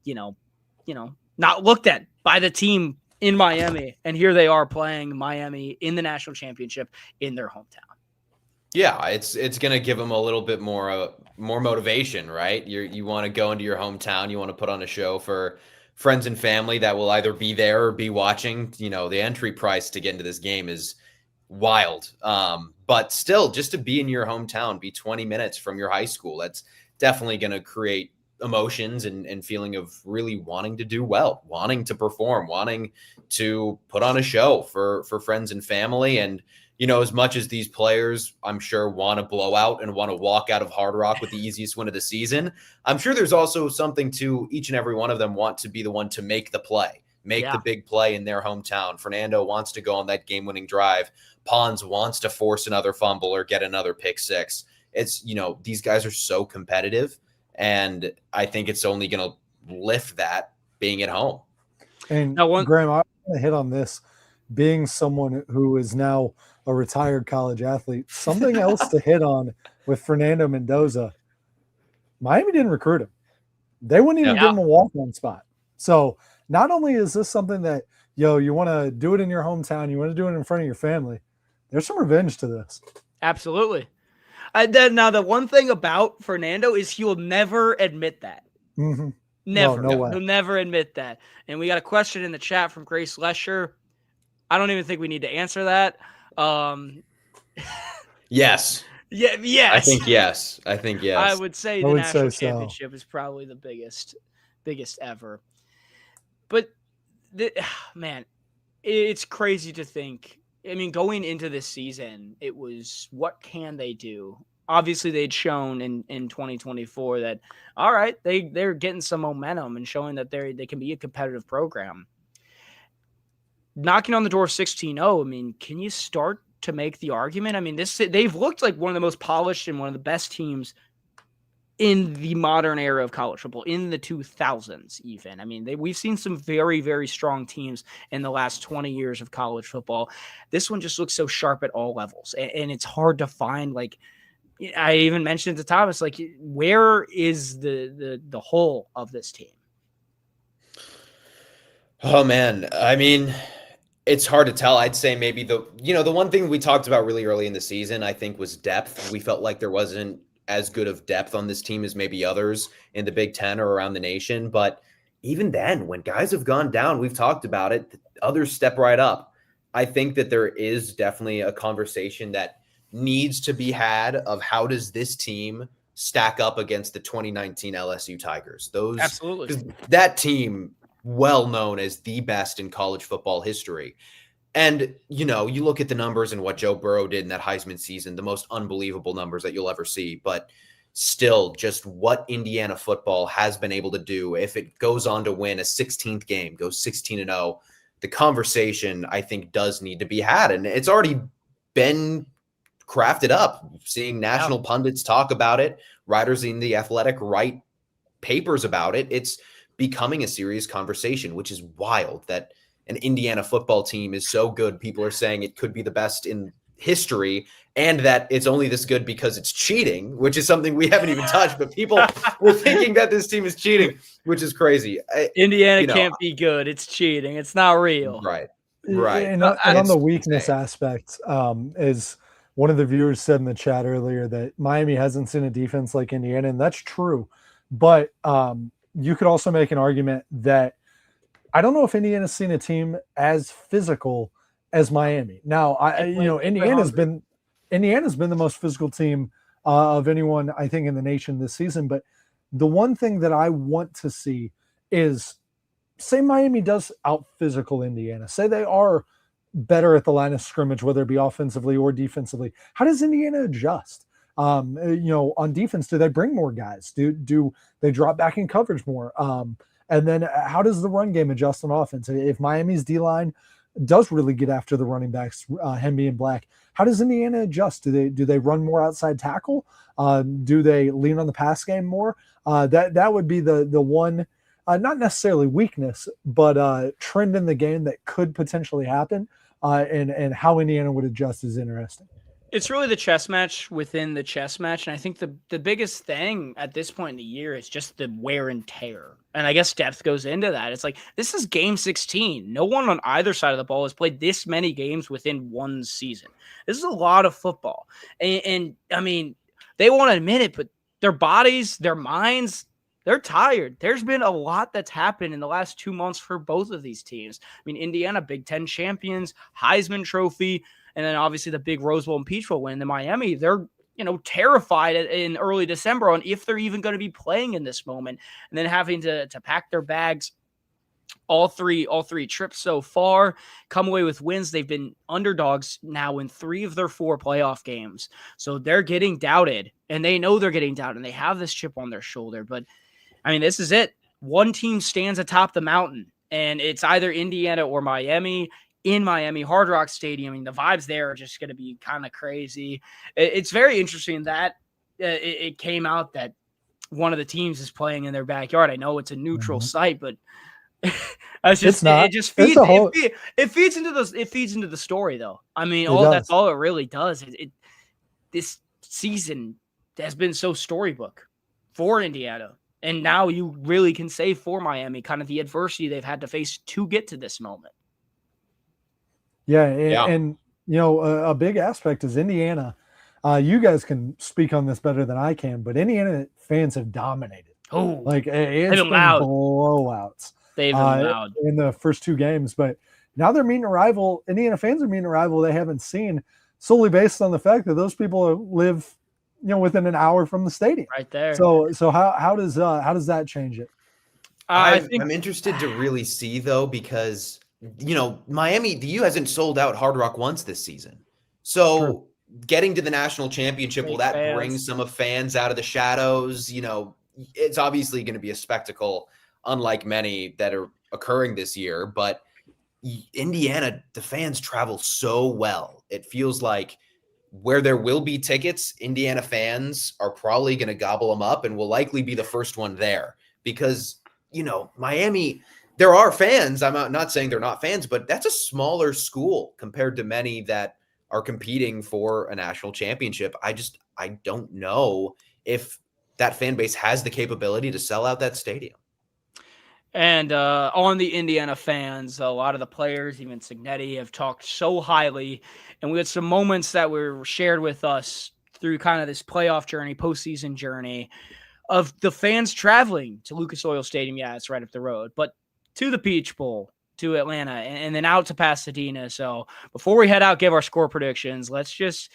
not looked at by the team in Miami. And here they are playing Miami in the national championship in their hometown. Yeah, it's going to give them a little bit more motivation, right? You want to go into your hometown. You want to put on a show for friends and family that will either be there or be watching. The entry price to get into this game is wild. But still, just to be in your hometown, be 20 minutes from your high school, that's definitely going to create emotions and feeling of really wanting to do well, wanting to perform, wanting to put on a show for friends and family. And, as much as these players, I'm sure, want to blow out and want to walk out of Hard Rock with the easiest win of the season, I'm sure there's also something to each and every one of them want to be the one to make the play. The big play in their hometown. Fernando wants to go on that game-winning drive. Pons wants to force another fumble or get another pick six. It's, these guys are so competitive, and I think it's only going to lift that being at home. And Graham, I want to hit on this. Being someone who is now a retired college athlete, something else to hit on with Fernando Mendoza, Miami didn't recruit him. They wouldn't even give him a walk-on spot. So not only is this something that, you want to do it in your hometown, you want to do it in front of your family, there's some revenge to this. Absolutely. Now, the one thing about Fernando is he will never admit that. Mm-hmm. Never. No way. He'll never admit that. And we got a question in the chat from Grace Lesher. I don't even think we need to answer that. Yes. Yeah. Yes. I think yes. I would say the national championship is probably the biggest ever. But man, it's crazy to think. I mean, going into this season, it was what can they do? Obviously, they'd shown in 2024 that all right, they're getting some momentum and showing that they can be a competitive program. Knocking on the door 16-0, I mean, can you start to make the argument? I mean, they've looked like one of the most polished and one of the best teams in the modern era of college football, in the 2000s even. I mean, we've seen some very, very strong teams in the last 20 years of college football. This one just looks so sharp at all levels, and it's hard to find, like, I even mentioned to Thomas, like, where is the whole of this team? Oh, man. I mean, It's hard to tell. I'd say maybe the one thing we talked about really early in the season, I think, was depth. We felt like there wasn't as good of depth on this team as maybe others in the Big Ten or around the nation. But even then, when guys have gone down, we've talked about it, others step right up. I think that there is definitely a conversation that needs to be had of how does this team stack up against the 2019 LSU Tigers? Absolutely. Because that team, well known as the best in college football history. And, you look at the numbers and what Joe Burrow did in that Heisman season, the most unbelievable numbers that you'll ever see. But still, just what Indiana football has been able to do, if it goes on to win a 16th game, goes 16-0, the conversation, I think, does need to be had. And it's already been crafted up. Seeing national pundits talk about it, writers in The Athletic write papers about it. It's becoming a serious conversation, which is wild that an Indiana football team is so good. People are saying it could be the best in history, and that it's only this good because it's cheating, which is something we haven't even touched, but people were thinking that this team is cheating, which is crazy. Indiana can't be good. It's cheating. It's not real. Right. And on the weakness aspect, is one of the viewers said in the chat earlier that Miami hasn't seen a defense like Indiana, and that's true. But you could also make an argument that I don't know if Indiana's seen a team as physical as Miami. Now, Indiana's been the most physical team of anyone, I think, in the nation this season. But the one thing that I want to see is, say Miami does out physical Indiana. Say they are better at the line of scrimmage, whether it be offensively or defensively. How does Indiana adjust? On defense, do they bring more guys? Do they drop back in coverage more? And then how does the run game adjust on offense? If Miami's D-line does really get after the running backs, Hemby and Black, how does Indiana adjust? Do they run more outside tackle? Do they lean on the pass game more? That would be the one, not necessarily weakness, but trend in the game that could potentially happen. And how Indiana would adjust is interesting. It's really the chess match within the chess match. And I think the biggest thing at this point in the year is just the wear and tear. And I guess depth goes into that. It's like, this is game 16. No one on either side of the ball has played this many games within one season. This is a lot of football. And I mean, they won't admit it, but their bodies, their minds, they're tired. There's been a lot that's happened in the last 2 months for both of these teams. I mean, Indiana, Big Ten champions, Heisman Trophy, and then obviously the big Rose Bowl and Peach Bowl win. In Miami, they're terrified in early December on if they're even going to be playing in this moment, and then having to pack their bags. All three trips so far, come away with wins. They've been underdogs now in 3 of their 4 playoff games, so they're getting doubted, and they know they're getting doubted, and they have this chip on their shoulder. But I mean, this is it. One team stands atop the mountain, and it's either Indiana or Miami. In Miami, Hard Rock Stadium, I mean, the vibes there are just going to be kind of crazy. It's very interesting that it came out that one of the teams is playing in their backyard. I know it's a neutral site, but it just feeds. It feeds into the story, though. I mean, that's all it really does. This season has been so storybook for Indiana, and now you really can say for Miami, kind of the adversity they've had to face to get to this moment. And a big aspect is Indiana. You guys can speak on this better than I can, but Indiana fans have dominated. Oh, like it's been blowouts. They've been loud in the first 2 games, but now they're meeting a rival. Indiana fans are meeting a rival they haven't seen, solely based on the fact that those people live, within an hour from the stadium, right there. So how does that change it? I'm interested to really see, though, because Miami, the U hasn't sold out Hard Rock once this season. So getting to the national championship, will that bring some fans out of the shadows? It's obviously going to be a spectacle, unlike many that are occurring this year. But Indiana, the fans travel so well. It feels like where there will be tickets, Indiana fans are probably going to gobble them up and will likely be the first one there. Because, Miami, there are fans. I'm not saying they're not fans, but that's a smaller school compared to many that are competing for a national championship. I don't know if that fan base has the capability to sell out that stadium. And on the Indiana fans, a lot of the players, even Signetti, have talked so highly. And we had some moments that were shared with us through kind of this playoff journey, postseason journey, of the fans traveling to Lucas Oil Stadium. Yeah, it's right up the road, but to the Peach Bowl, to Atlanta, and then out to Pasadena. So before we head out, give our score predictions, let's just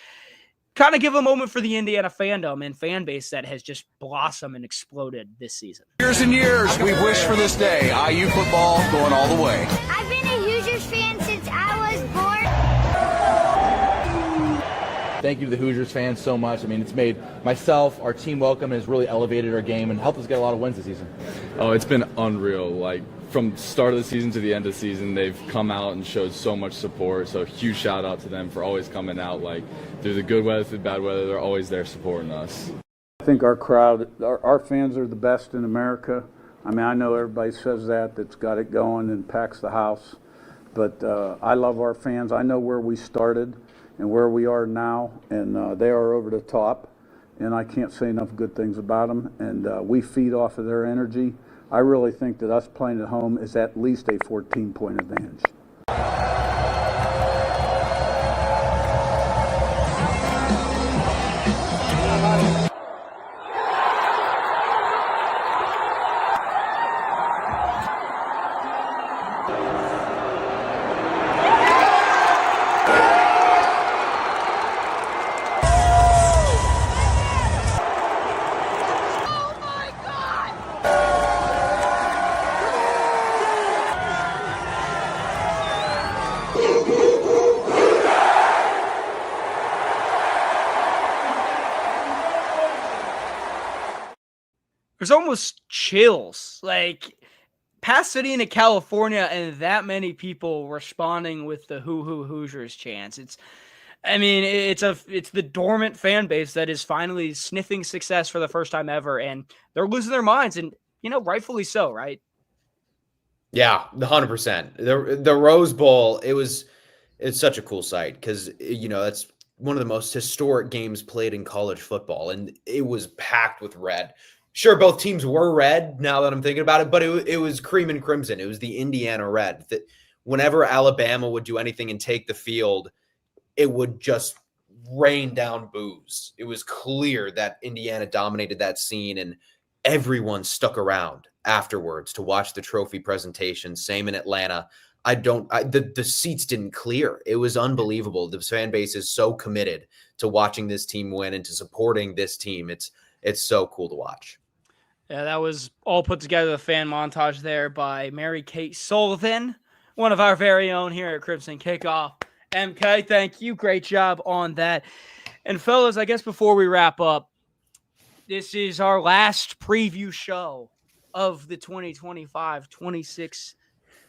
kind of give a moment for the Indiana fandom and fan base that has just blossomed and exploded this season. Years and years we've wished for this day. IU football going all the way. I've been a Hoosiers fan since I was born. Thank you to the Hoosiers fans so much. I mean, it's made myself, our team welcome, and it's really elevated our game and helped us get a lot of wins this season. Oh, it's been unreal. Like, from start of the season to the end of the season, they've come out and showed so much support. So huge shout out to them for always coming out, like, through the good weather, through the bad weather. They're always there supporting us. I think our crowd, our fans are the best in America. I mean, I know everybody says that's got it going and packs the house. But I love our fans. I know where we started and where we are now, and they are over the top. And I can't say enough good things about them. And we feed off of their energy. I really think that us playing at home is at least a 14-point advantage. There's almost chills, like Pasadena, California, and that many people responding with the Hoosiers chants. It's the dormant fan base that is finally sniffing success for the first time ever, and they're losing their minds, and rightfully so, right? Yeah, 100%. The Rose Bowl, it's such a cool sight because that's one of the most historic games played in college football, and it was packed with red. Sure, both teams were red now that I'm thinking about it, but it was cream and crimson. It was the Indiana red. That whenever Alabama would do anything and take the field, it would just rain down boos. It was clear that Indiana dominated that scene, and everyone stuck around afterwards to watch the trophy presentation. Same in Atlanta. The seats didn't clear. It was unbelievable. The fan base is so committed to watching this team win and to supporting this team. It's so cool to watch. Yeah, that was all put together, the fan montage there by Mary Kate Sullivan, one of our very own here at Crimson Kickoff. MK, thank you. Great job on that. And fellas, I guess before we wrap up, this is our last preview show of the 2025-26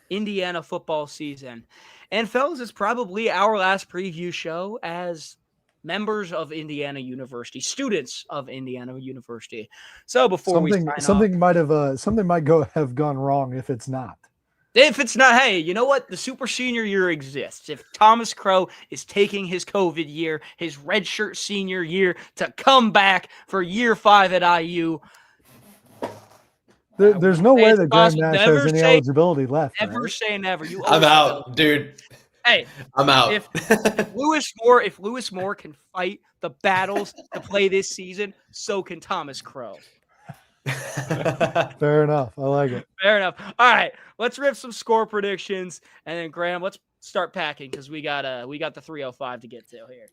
Indiana football season. And fellas, it's probably our last preview show as members of Indiana University, students of Indiana University. So before something might have gone wrong if it's not. If it's not, hey, you know what? The super senior year exists. If Thomas Crow is taking his COVID year, his redshirt senior year to come back for year 5 at IU, there's no way that Graham Nash has any eligibility left. Never say never. I'm out, dude. Hey, I'm out. If Lewis Moore can fight the battles to play this season, so can Thomas Crow. Fair enough. I like it. Fair enough. All right, let's rip some score predictions, and then Graham, let's start packing because we got the 305 to get to here.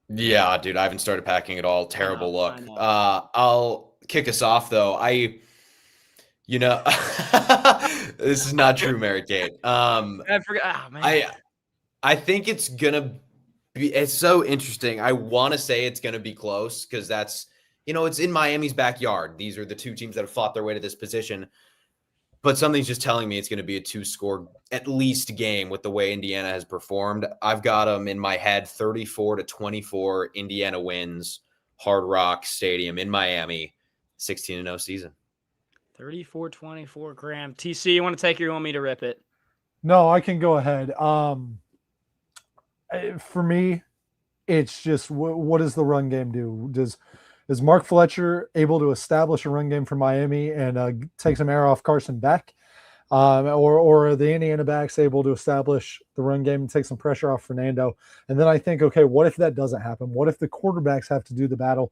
Yeah, dude, I haven't started packing at all. Terrible luck. I'll kick us off though. This is not true, Mary Kate. I forgot. Oh, man. I think it's gonna be. It's so interesting. I want to say it's gonna be close because that's it's in Miami's backyard. These are the two teams that have fought their way to this position. But something's just telling me it's going to be a 2-score at least game with the way Indiana has performed. I've got them in my head 34-24. Indiana wins Hard Rock Stadium in Miami, 16-0 season. 34-24, Graham. TC, you want to take it or you want me to rip it? No, I can go ahead. For me, it's just what does the run game do? Is Mark Fletcher able to establish a run game for Miami and take some air off Carson Beck? Or are the Indiana backs able to establish the run game and take some pressure off Fernando? And then I think, okay, what if that doesn't happen? What if the quarterbacks have to do the battle?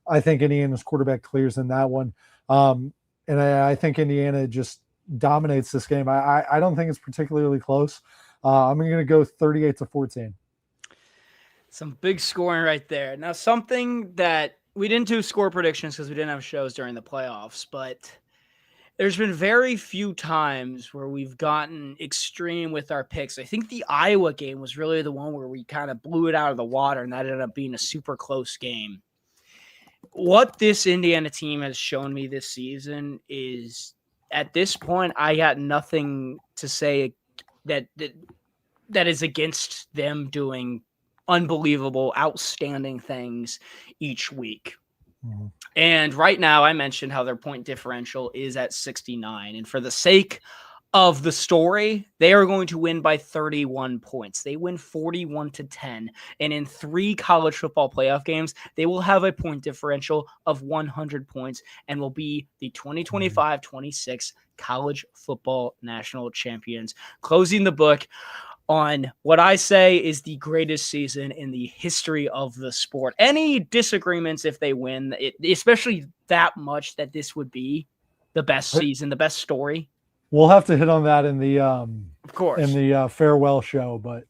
I think Indiana's quarterback clears in that one. And I think Indiana just dominates this game. I don't think it's particularly close. I'm going to go 38-14. Some big scoring right there. Now, something that we didn't do score predictions because we didn't have shows during the playoffs, but there's been very few times where we've gotten extreme with our picks. I think the Iowa game was really the one where we kind of blew it out of the water, and that ended up being a super close game. What this Indiana team has shown me this season is, at this point, I got nothing to say that is against them doing unbelievable, outstanding things each week. Mm-hmm. And right now, I mentioned how their point differential is at 69. And for the sake of the story, they are going to win by 31 points. They win 41-10. And in 3 college football playoff games, they will have a point differential of 100 points and will be the 2025-26 college football national champions, closing the book on what I say is the greatest season in the history of the sport. Any disagreements if they win, especially that much that this would be the best season, the best story? We'll have to hit on that in the of course in the farewell show, but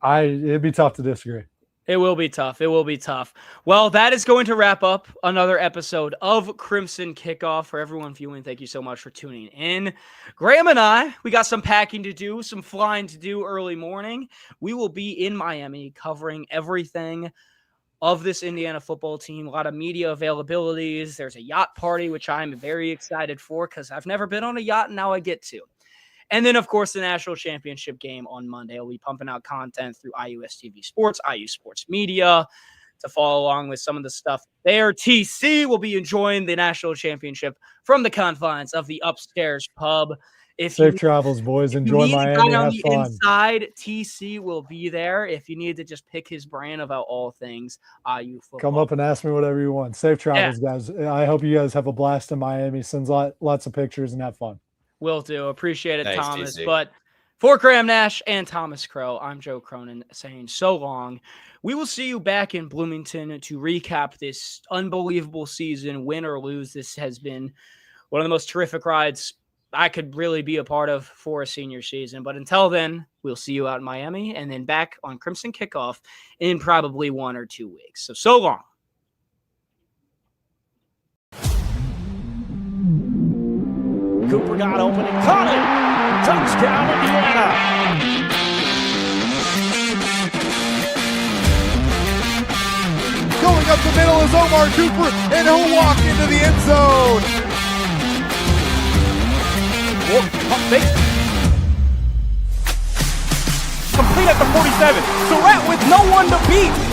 it'd be tough to disagree. It will be tough. It will be tough. Well, that is going to wrap up another episode of Crimson Kickoff. For everyone viewing, thank you so much for tuning in. Graham and we got some packing to do, some flying to do early morning. We will be in Miami covering everything of this Indiana football team. A lot of media availabilities. There's a yacht party, which I'm very excited for because I've never been on a yacht, and now I get to. And then, of course, the national championship game on Monday. I'll be pumping out content through IUS TV Sports, IU Sports Media to follow along with some of the stuff there. TC will be enjoying the national championship from the confines of the upstairs pub. Safe travels, boys. Enjoy Miami. On have the fun. inside, TC will be there if you need to just pick his brain about all things IU football. Come up and ask me whatever you want. Safe travels, guys. I hope you guys have a blast in Miami. Send lots of pictures and have fun. Will do. Appreciate it, Thanks, Thomas. TC. But for Graham Nash and Thomas Crow, I'm Joe Cronin saying so long. We will see you back in Bloomington to recap this unbelievable season, win or lose. This has been one of the most terrific rides I could really be a part of for a senior season. But until then, we'll see you out in Miami and then back on Crimson Kickoff in probably 1 or 2 weeks. So long. Cooper got open and caught it. Touchdown, Indiana. Going up the middle is Omar Cooper, and he'll walk into the end zone. Complete at the 47. Surratt with no one to beat.